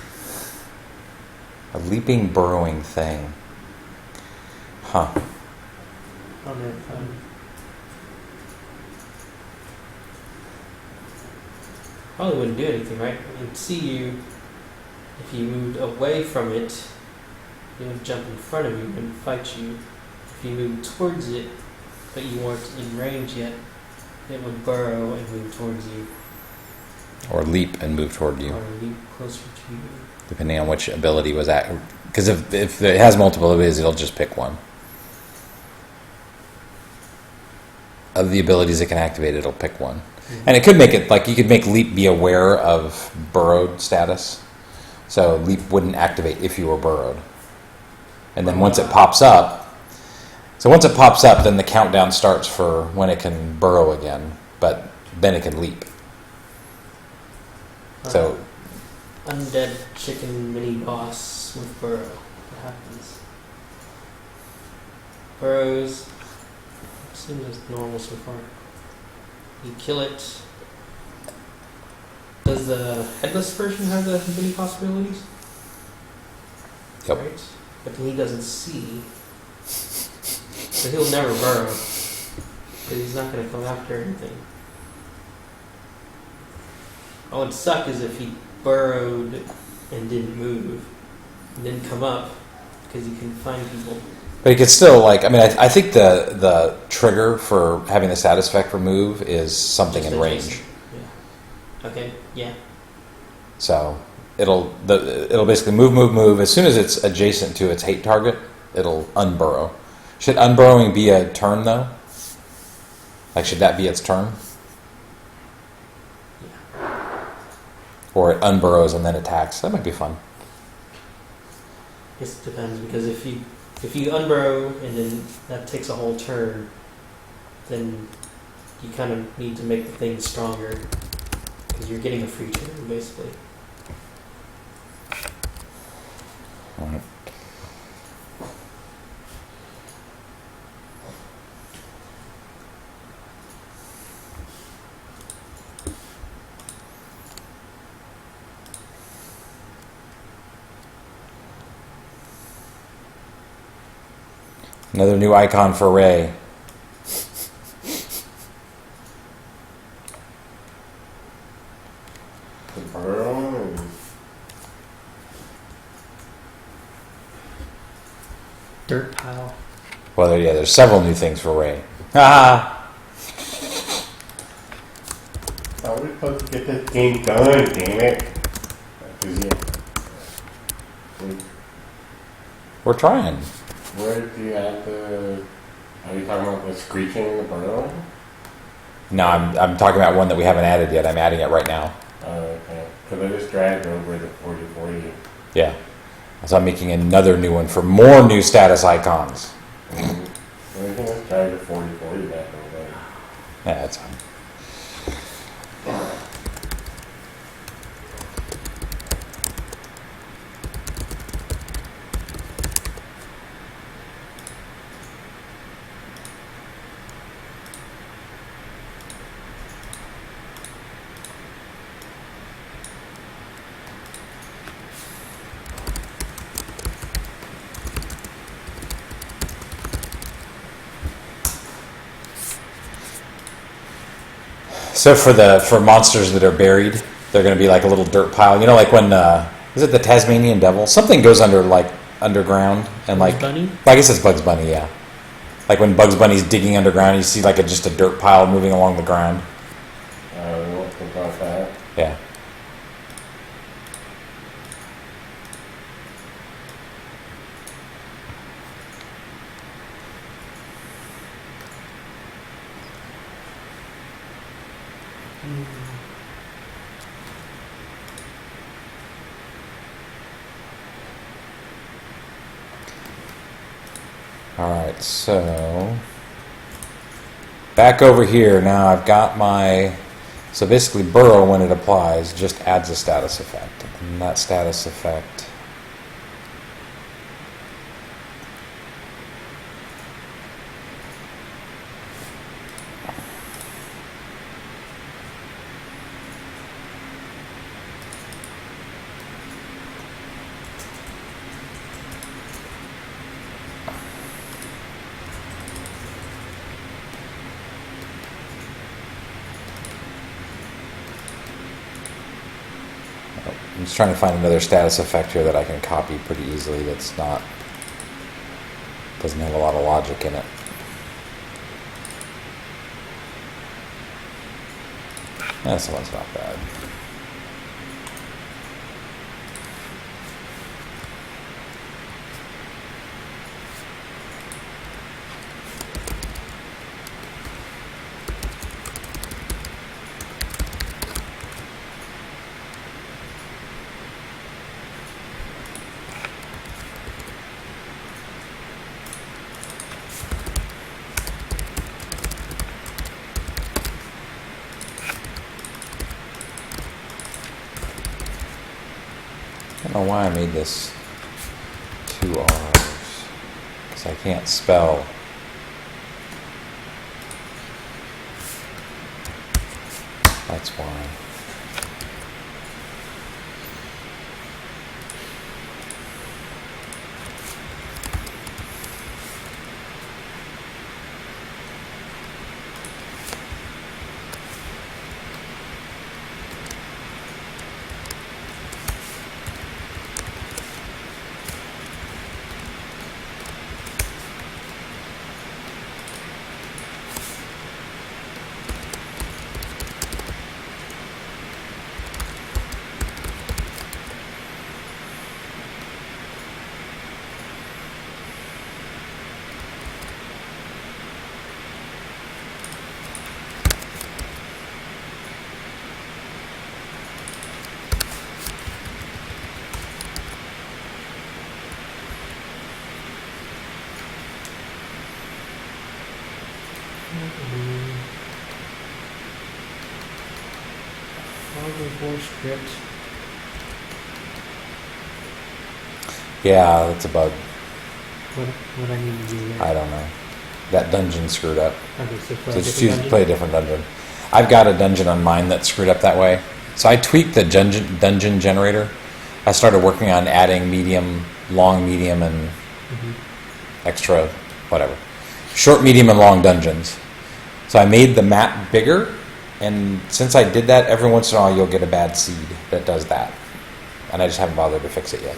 A leaping, burrowing thing. Huh. On their Probably wouldn't do anything, right? It would see you. If you moved away from it, it would jump in front of you and fight you. If you moved towards it, but you weren't in range yet, it would burrow and move towards you. Or leap and move toward you, Or leap closer to you. depending on which ability was at. Because if it has multiple abilities, it'll just pick one. Of the abilities it can activate, it'll pick one. And it could make it, like, you could make leap be aware of burrowed status. So leap wouldn't activate if you were burrowed. And then once it pops up, then the countdown starts for when it can burrow again. But then it can leap. So, Undead chicken mini boss with burrow. What happens? Burrows. Seems as normal so far. You kill it. Does the headless version have the many possibilities? Yep. Right? But he doesn't see. So he'll never burrow. Because he's not going to come after anything. What would suck is if he burrowed and didn't move. And didn't come up. Because he can find people. but it could still, like, I mean, I think the trigger for having the status effect remove is something Just in range. adjacent. Yeah. Okay, yeah. So it'll basically move. As soon as it's adjacent to its hate target, it'll unburrow. Should unburrowing be a turn though? Like, should that be its turn? Or it unburrows and then attacks? That might be fun. It depends, because if you unburrow and then that takes a whole turn, then you kind of need to make the thing stronger because you're getting a free turn basically. Right. Another new icon for Ray. The burrow and Dirt pile. Well, yeah, there's several new things for Ray. Ah, how we supposed to get this game done, damn it. 'Cause, yeah. we're trying. Where do you have the... Are you talking about the screeching in the burrow? No, I'm talking about one that we haven't added yet. I'm adding it right now. Okay. Because I just dragged over the 4040. Yeah. So I'm making another new one for more new status icons. I think let's try the 4040 back over there. Yeah, that's fine. So for monsters that are buried, they're going to be like a little dirt pile. You know, like when is it the Tasmanian Devil? Something goes under like underground and like Bunny? I guess it's Bugs Bunny, yeah. Like when Bugs Bunny's digging underground, you see like just a dirt pile moving along the ground. What about that? Yeah. All right, so back over here now. I've got my so basically burrow when it applies just adds a status effect, and that status effect. I'm just trying to find another status effect here that I can copy pretty easily that's not doesn't have a lot of logic in it. This one's not bad. I don't know why I made this 2 R's, because I can't spell. That's why. Probably more script. Yeah, that's a bug. What I need to do there? I don't know. That dungeon screwed up. Okay, so play So a just different dungeon? play a different dungeon. I've got a dungeon on mine that's screwed up that way. So I tweaked the dungeon generator. I started working on adding medium, long, medium, and Mhm. extra, whatever. Short, medium, and long dungeons. So I made the map bigger, and since I did that, every once in a while you'll get a bad seed that does that. And I just haven't bothered to fix it yet.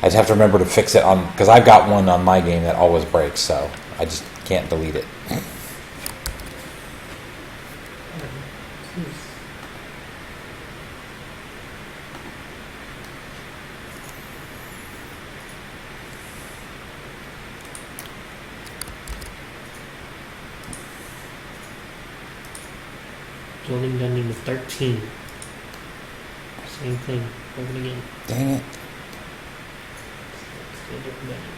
I just have to remember to fix it on, because I've got one on my game that always breaks, so I just can't delete it. Building dungeon with 13. Same thing. Open again. Dang it. Let's do a different dungeon.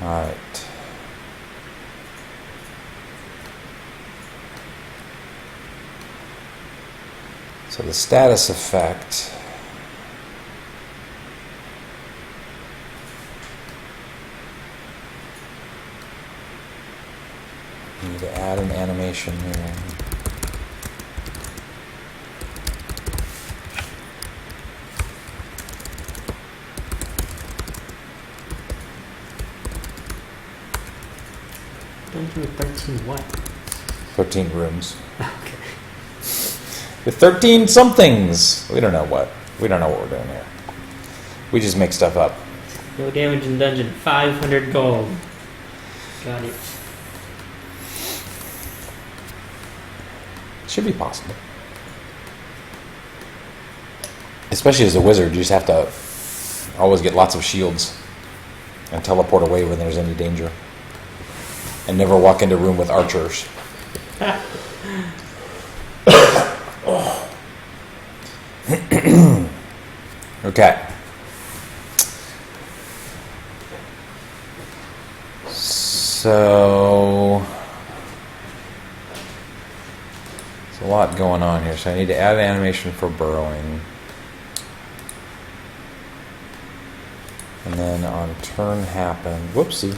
Alright. So the status effect. Need to add an animation here. Dungeon with 13 what? 13 rooms. Okay. With 13 somethings. We don't know what. We don't know what we're doing here. We just make stuff up. No damage in dungeon. 500 gold. Got it. Should be possible. Especially as a wizard, you just have to always get lots of shields and teleport away when there's any danger. And never walk into a room with archers. Okay. So there's a lot going on here. So I need to add an animation for burrowing. And then on turn happen, whoopsie.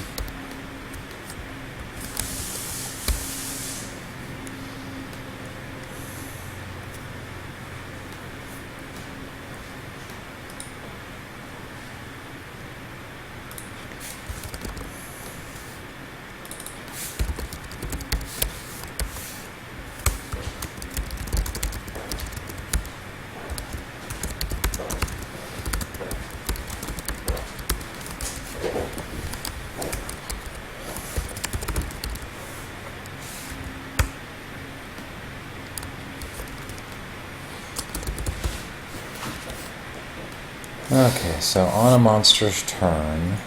Okay, so on a monster's turn,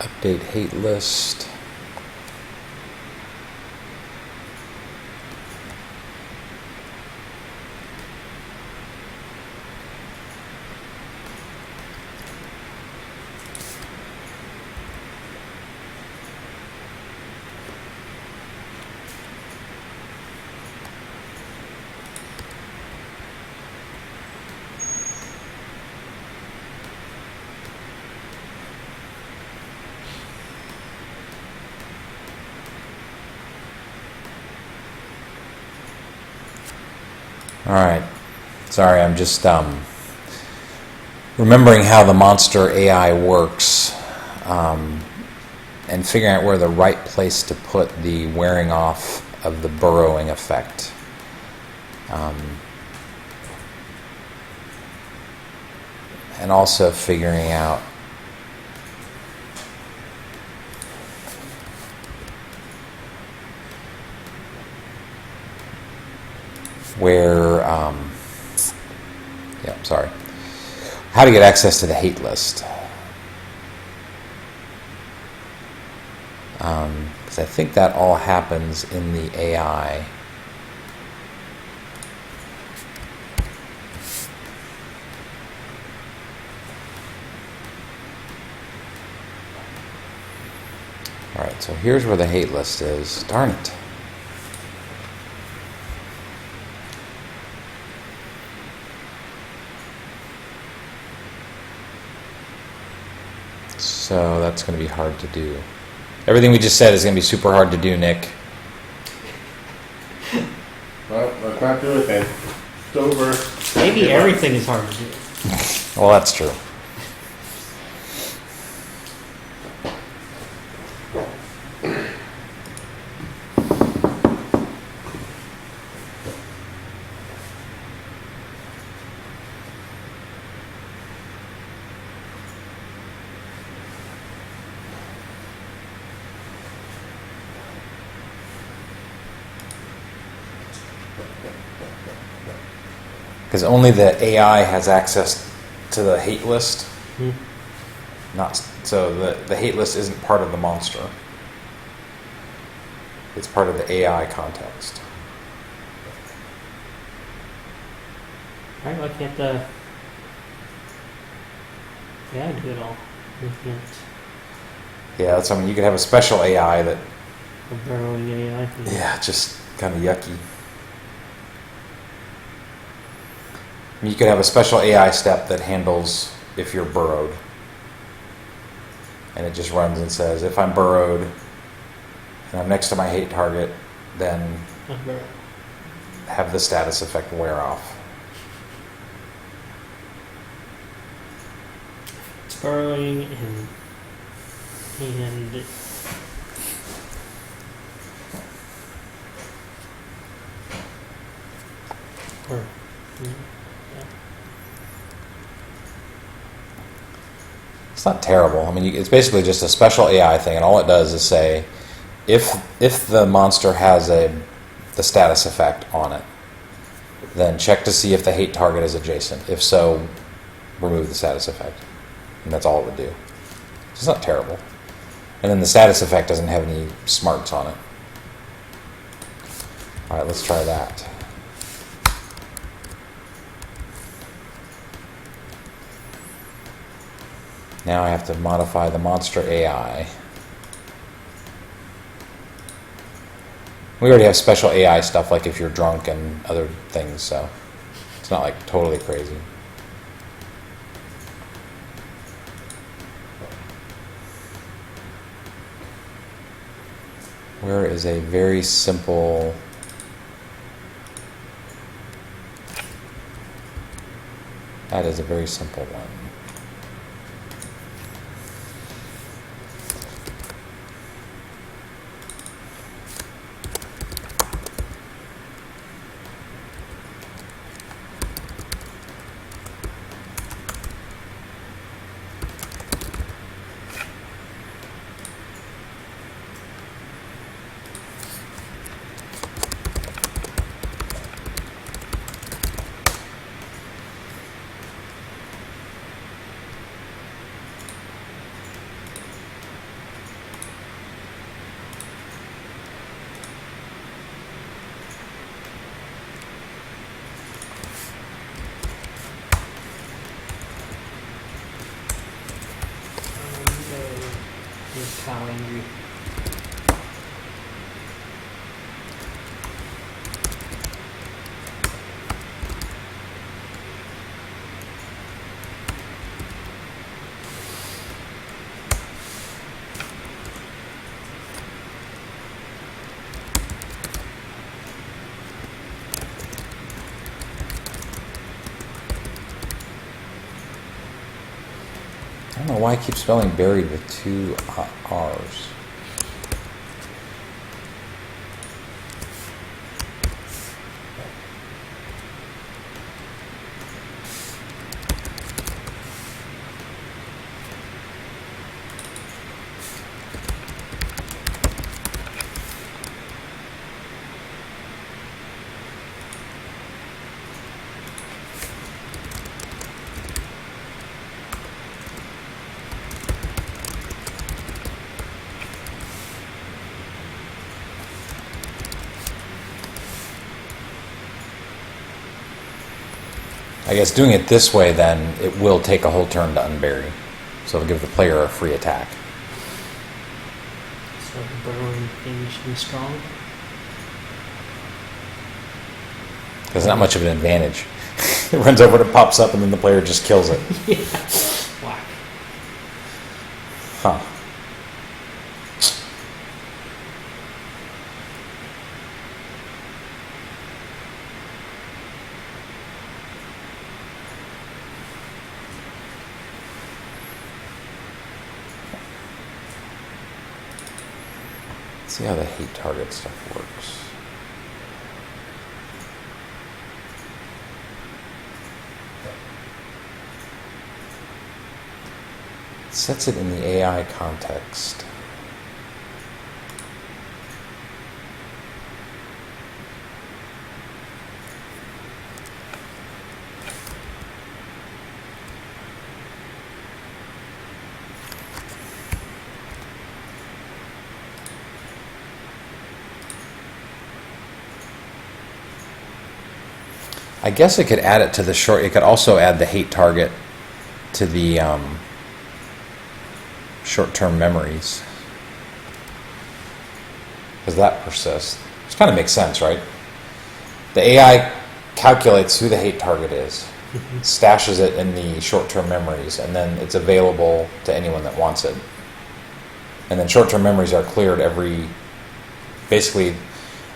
update hate list. Alright, sorry, I'm just remembering how the monster AI works and figuring out where the right place to put the wearing off of the burrowing effect. And also figuring out where, how to get access to the hate list. Because 'Cause I think that all happens in the AI. Alright, so here's where the hate list is. Darn it. So that's going to be hard to do. Everything we just said is going to be super hard to do, Nick. Well, let's not do it then. It's over. Maybe Give up. everything is hard to do. Well, that's true. Because only the AI has access to the hate list. Hmm. Not so the hate list isn't part of the monster. It's part of the AI context. Right? Why can't the AI do it all? We can't. Yeah, that's, I mean, you could have a special AI that, A burrowing AI. yeah, just kind of yucky. I mean, you could have a special AI step that handles if you're burrowed. And it just runs and says, if I'm burrowed and I'm next to my hate target, then A burrow. have the status effect wear off. It's burrowing and or yeah. It's not terrible. I mean, it's basically just a special AI thing, and all it does is say, if the monster has the status effect on it, then check to see if the hate target is adjacent. If so, remove the status effect, and that's all it would do. It's not terrible. And then the status effect doesn't have any smarts on it. All right, let's try that. Now I have to modify the monster AI. We already have special AI stuff, like if you're drunk and other things, so it's not like totally crazy. Where is a very simple... That is a very simple one. He's cow angry. I don't know why I keep spelling buried with two R's. I guess doing it this way, then it will take a whole turn to unbury, so it'll give the player a free attack. So burrowing thing should be strong. There's not much of an advantage. It runs over, it pops up, and then the player just kills it. Yeah. Whack. Huh. Let's see how the hate target stuff works. It sets it in the AI context. I guess it could add it to the short. It could also add the hate target to the short-term memories, because that persists. Which kind of makes sense, right? The AI calculates who the hate target is, stashes it in the short-term memories, and then it's available to anyone that wants it. And then short-term memories are cleared basically,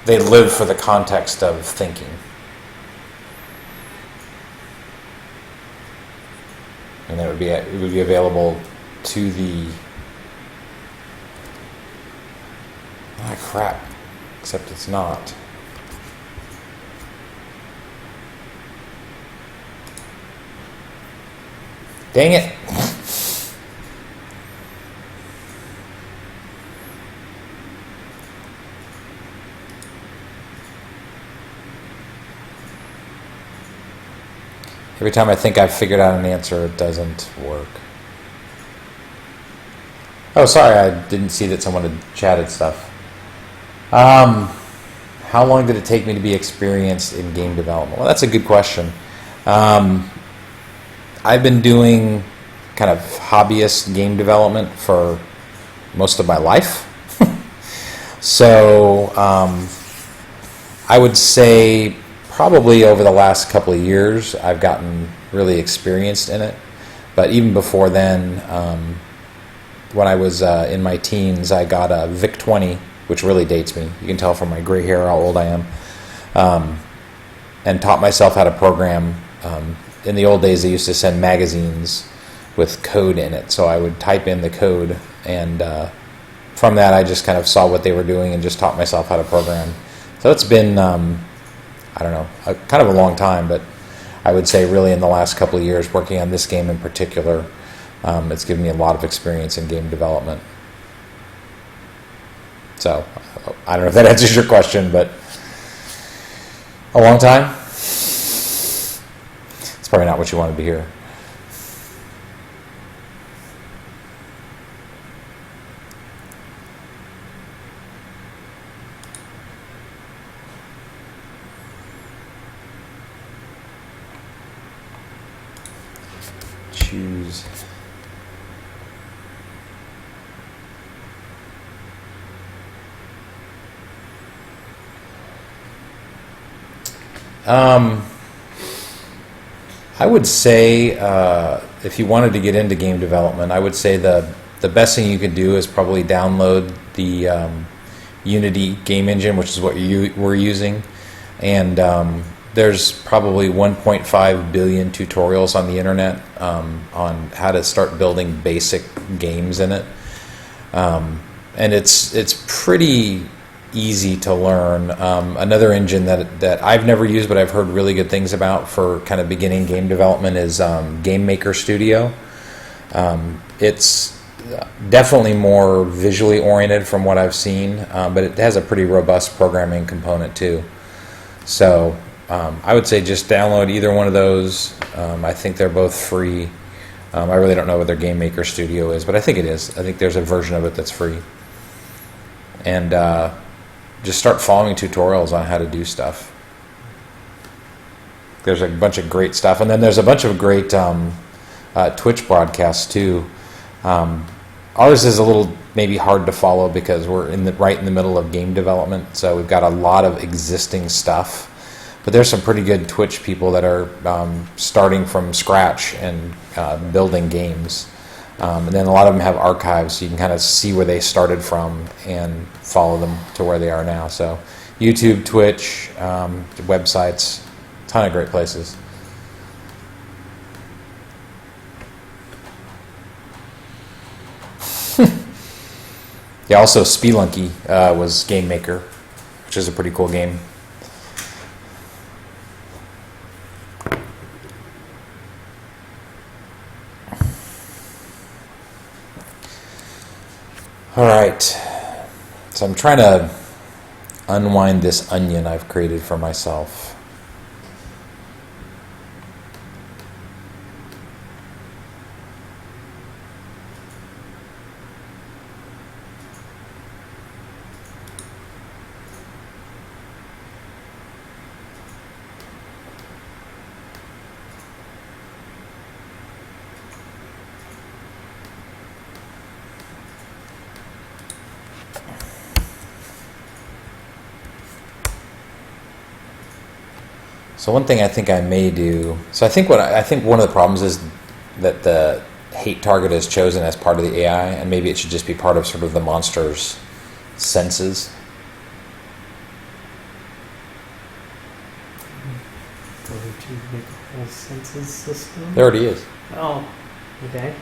they live for the context of thinking. And it would be available to the crap, except it's not. Dang it. Every time I think I've figured out an answer, it doesn't work. Oh, sorry, I didn't see that someone had chatted stuff. How long did it take me to be experienced in game development? Well, that's a good question. I've been doing kind of hobbyist game development for most of my life. So I would say probably over the last couple of years, I've gotten really experienced in it. But even before then, when I was in my teens, I got a VIC-20, which really dates me. You can tell from my gray hair how old I am. And taught myself how to program. In the old days, they used to send magazines with code in it. So I would type in the code, and from that, I just kind of saw what they were doing and just taught myself how to program. So it's been, I don't know, kind of a long time, but I would say really in the last couple of years, working on this game in particular, it's given me a lot of experience in game development. So, I don't know if that answers your question, but a long time? It's probably not what you wanted to hear. Choose. I would say if you wanted to get into game development, I would say the best thing you could do is probably download the Unity game engine, which is what we're using, and there's probably 1.5 billion tutorials on the internet on how to start building basic games in it, and it's pretty easy to learn. Another engine that I've never used but I've heard really good things about for kind of beginning game development is Game Maker Studio. It's definitely more visually oriented from what I've seen, but it has a pretty robust programming component too. So I would say just download either one of those. I think they're both free. I really don't know what their Game Maker Studio is, but I think it is. I think there's a version of it that's free. And just start following tutorials on how to do stuff. There's a bunch of great stuff, and then there's a bunch of great Twitch broadcasts too. Ours is a little maybe hard to follow because we're right in the middle of game development, so we've got a lot of existing stuff. But there's some pretty good Twitch people that are starting from scratch and building games. And then a lot of them have archives, so you can kind of see where they started from and follow them to where they are now. So YouTube, Twitch, websites, ton of great places. Yeah, also Spelunky was Game Maker, which is a pretty cool game. All right, so I'm trying to unwind this onion I've created for myself. So one thing I think I may do. So I think one of the problems is that the hate target is chosen as part of the AI, and maybe it should just be part of sort of the monster's senses. Going to make a whole census system. There already is. Oh, okay.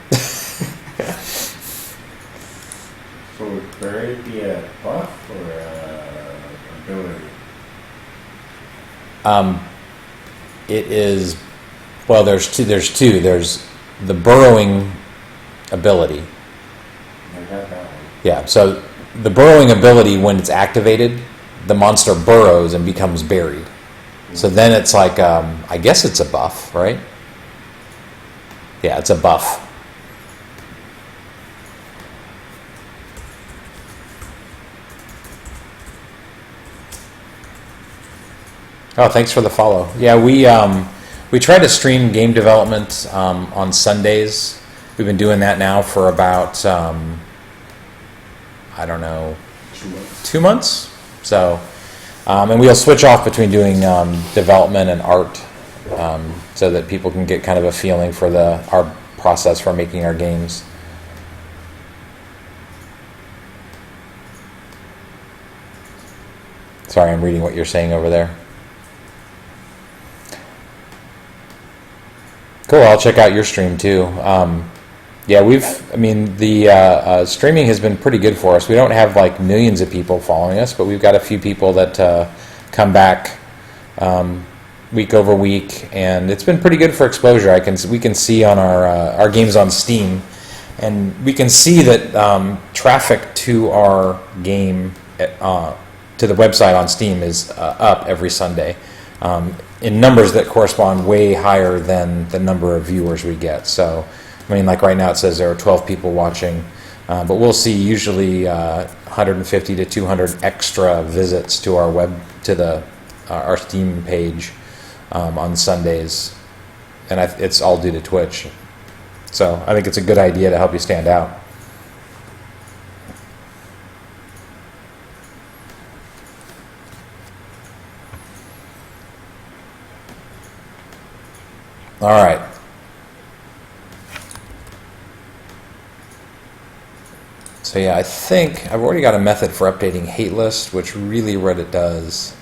So would Barry be a buff or a ability? It is, well, there's two. There's the burrowing ability. I got that one. Yeah, so the burrowing ability, when it's activated, the monster burrows and becomes buried. So then it's like, I guess it's a buff, right? Yeah, it's a buff. Oh, thanks for the follow. Yeah, we try to stream game development on Sundays. We've been doing that now for about, I don't know, 2 months. So, and we'll switch off between doing development and art, so that people can get kind of a feeling for our process for making our games. Sorry, I'm reading what you're saying over there. Cool, I'll check out your stream too. Yeah, the streaming has been pretty good for us. We don't have like millions of people following us, but we've got a few people that come back week over week, and it's been pretty good for exposure. We can see on our games on Steam, and we can see that traffic to our game to the website on Steam is up every Sunday. In numbers that correspond way higher than the number of viewers we get. So, I mean, like right now it says there are 12 people watching, but we'll see usually 150 to 200 extra visits to our our Steam page on Sundays, and it's all due to Twitch. So I think it's a good idea to help you stand out. All right. So yeah, I think I've already got a method for updating hate list, which really what it does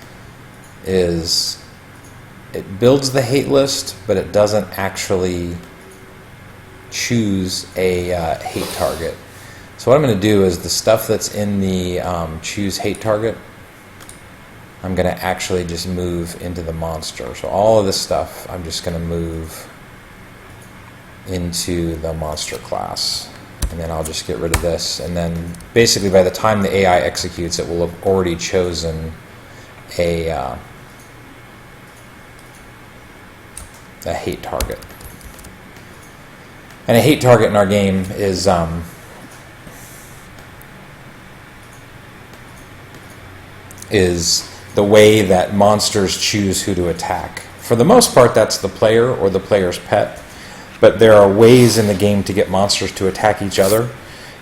is it builds the hate list, but it doesn't actually choose a hate target. So what I'm going to do is the stuff that's in the choose hate target, I'm going to actually just move into the monster. So all of this stuff, I'm just going to move into the monster class. And then I'll just get rid of this. And then basically by the time the AI executes, it will have already chosen a hate target. And a hate target in our game is the way that monsters choose who to attack For the most part, that's the player or the player's pet. But there are ways in the game to get monsters to attack each other,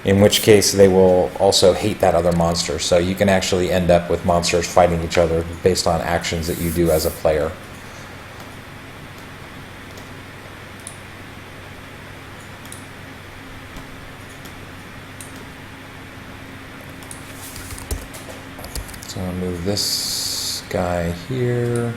in which case they will also hate that other monster. So you can actually end up with monsters fighting each other based on actions that you do as a player. So I'll move this guy here.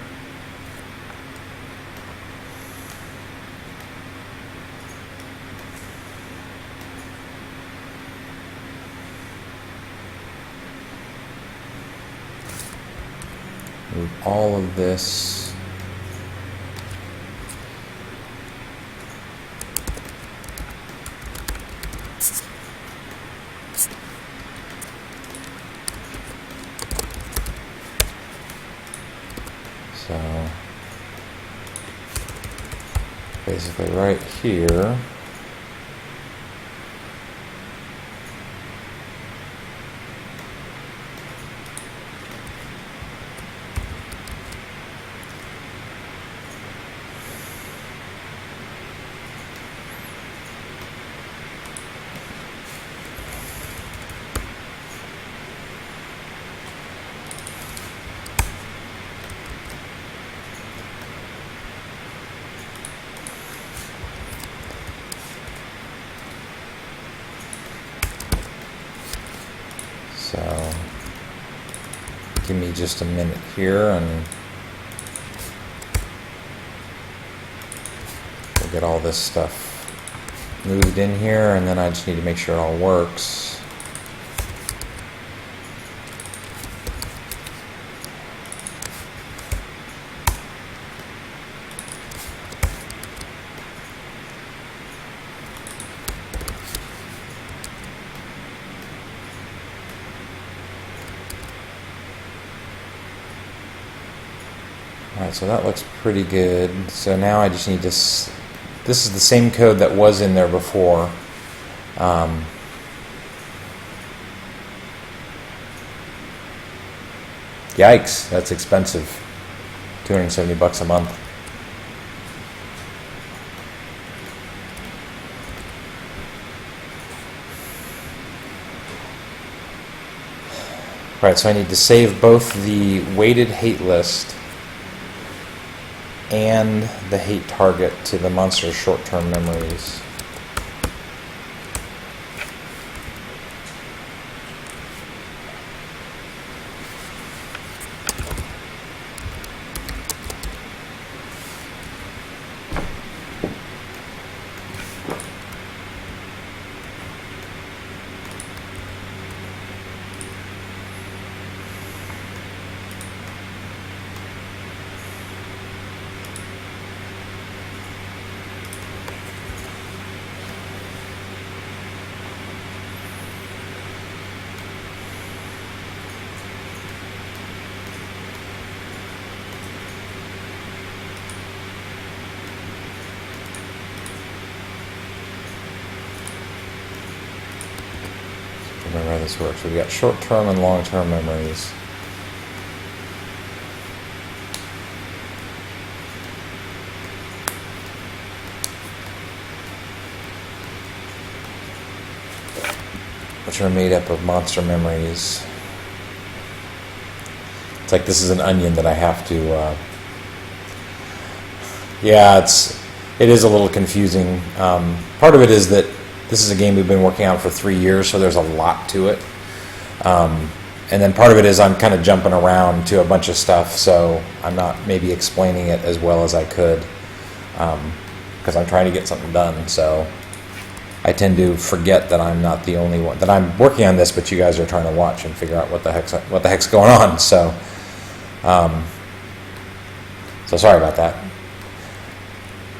Move all of this. So basically right here. So give me just a minute here and we'll get all this stuff moved in here, and then I just need to make sure it all works. Alright, so that looks pretty good. So now I just need to... this is the same code that was in there before. Yikes, that's expensive. $270 a month. Alright, so I need to save both the weighted hate list and the hate target to the monster's short-term memories. Remember how this works. We've got short-term and long-term memories. Which are made up of monster memories. It's like this is an onion that I have to... yeah, it is a little confusing. Part of it is that this is a game we've been working on for 3 years, so there's a lot to it. And then part of it is I'm kind of jumping around to a bunch of stuff, so I'm not maybe explaining it as well as I could, because I'm trying to get something done. So I tend to forget that I'm not the only one, that I'm working on this, but you guys are trying to watch and figure out what the heck's going on. So, so sorry about that.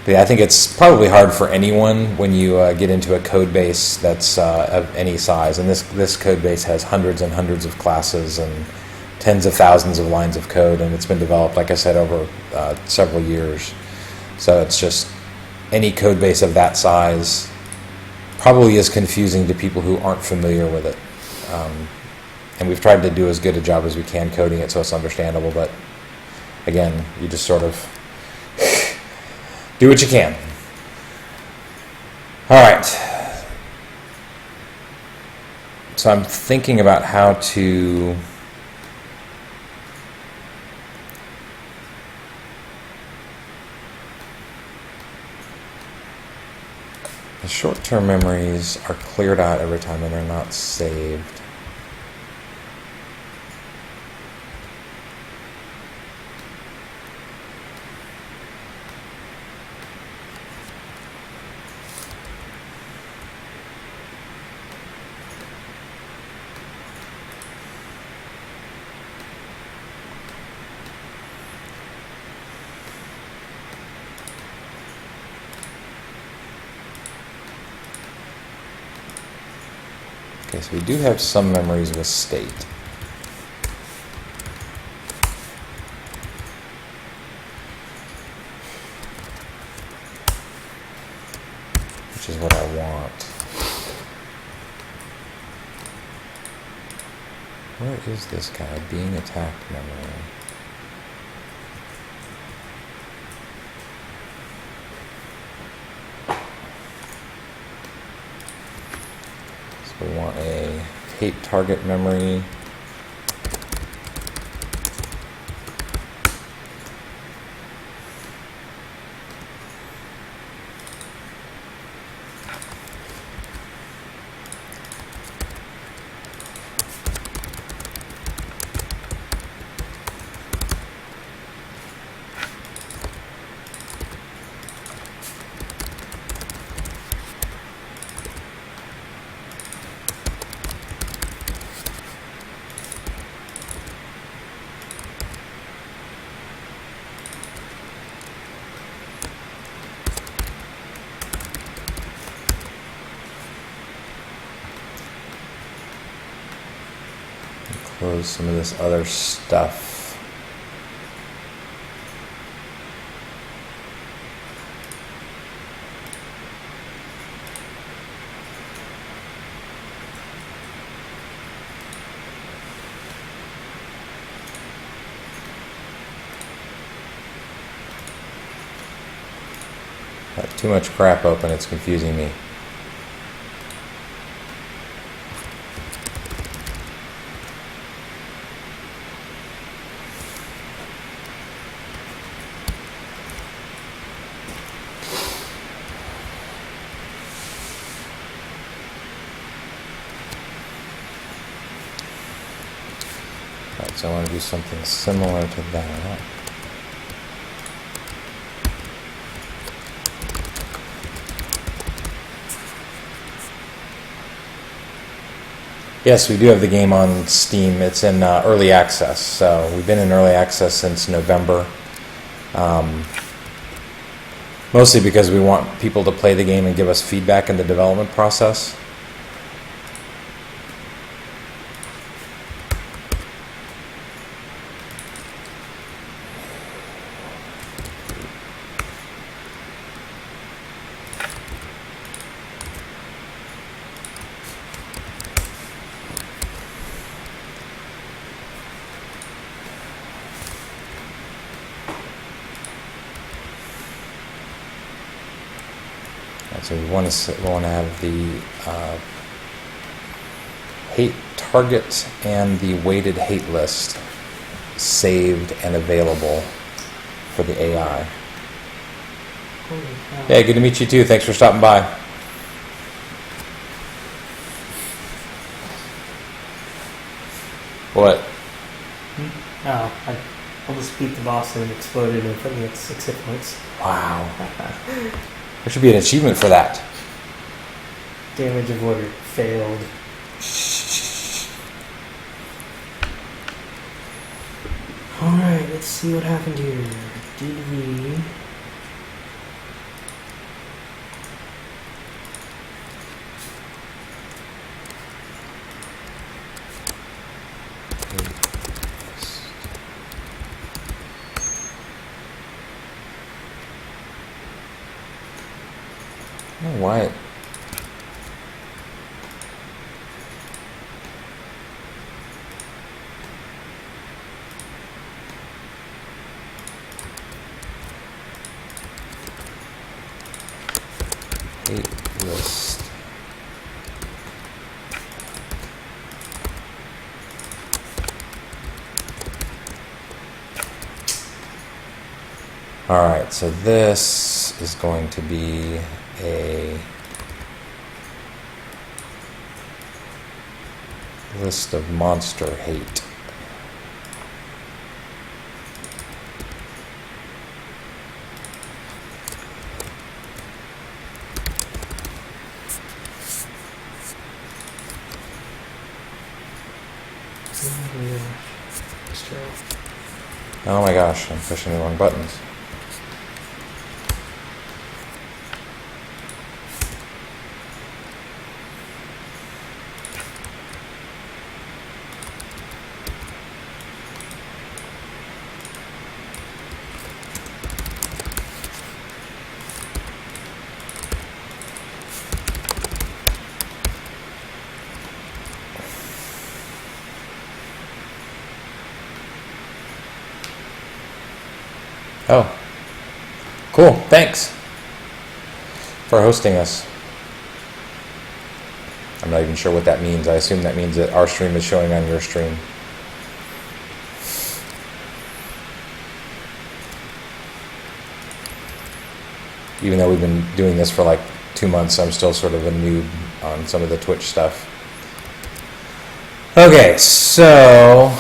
But yeah, I think it's probably hard for anyone when you get into a code base that's of any size. And this code base has hundreds and hundreds of classes and tens of thousands of lines of code, and it's been developed, like I said, over several years. So it's just any code base of that size probably is confusing to people who aren't familiar with it. And we've tried to do as good a job as we can coding it so it's understandable, but again, you just sort of Do what you can. All right. So I'm thinking about how to the short-term memories are cleared out every time and they're not saved. Okay, so we do have some memories with state. Which is what I want. Where is this guy? Being attacked memory. We want a hate target memory. Close some of this other stuff. Got too much crap open, it's confusing me. So I want to do something similar to that. Yes, we do have the game on Steam. It's in early access. So we've been in early access since November. Mostly because we want people to play the game and give us feedback in the development process. So we want to have the hate target and the weighted hate list saved and available for the AI. Holy cow. Hey, good to meet you too. Thanks for stopping by. What? Oh, I almost beat the boss and it exploded and put me at 6 hit points. Wow. There should be an achievement for that. Damage avoided. Failed. Alright, let's see what happened here. Did we... I don't know why it... hate list. Alright, so this is going to be a list of monster hate. Oh my gosh, I'm pushing the wrong buttons. Oh, cool. Thanks for hosting us. I'm not even sure what that means. I assume that means that our stream is showing on your stream. Even though we've been doing this for like 2 months, I'm still sort of a noob on some of the Twitch stuff. Okay, so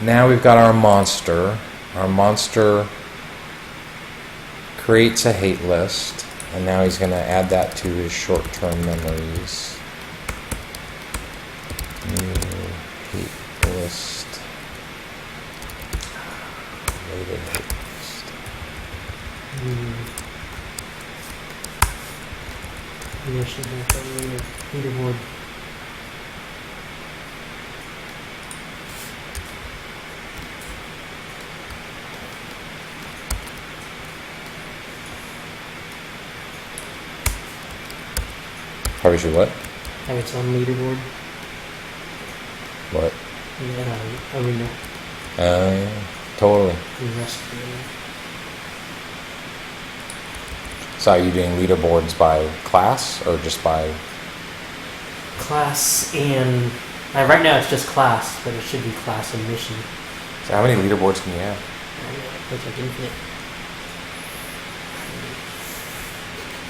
now we've got our monster. Our monster creates a hate list, and now he's going to add that to his short-term memories. New hate list. Loaded hate list. Maybe I should make that leaderboard. Probably should what? Have its own leaderboard. What? Yeah, arena. Totally. And rest of So are you doing leaderboards by class or just by... the class and right now it's just class, but it should be class and mission. So how many leaderboards can you have? It's like infinite.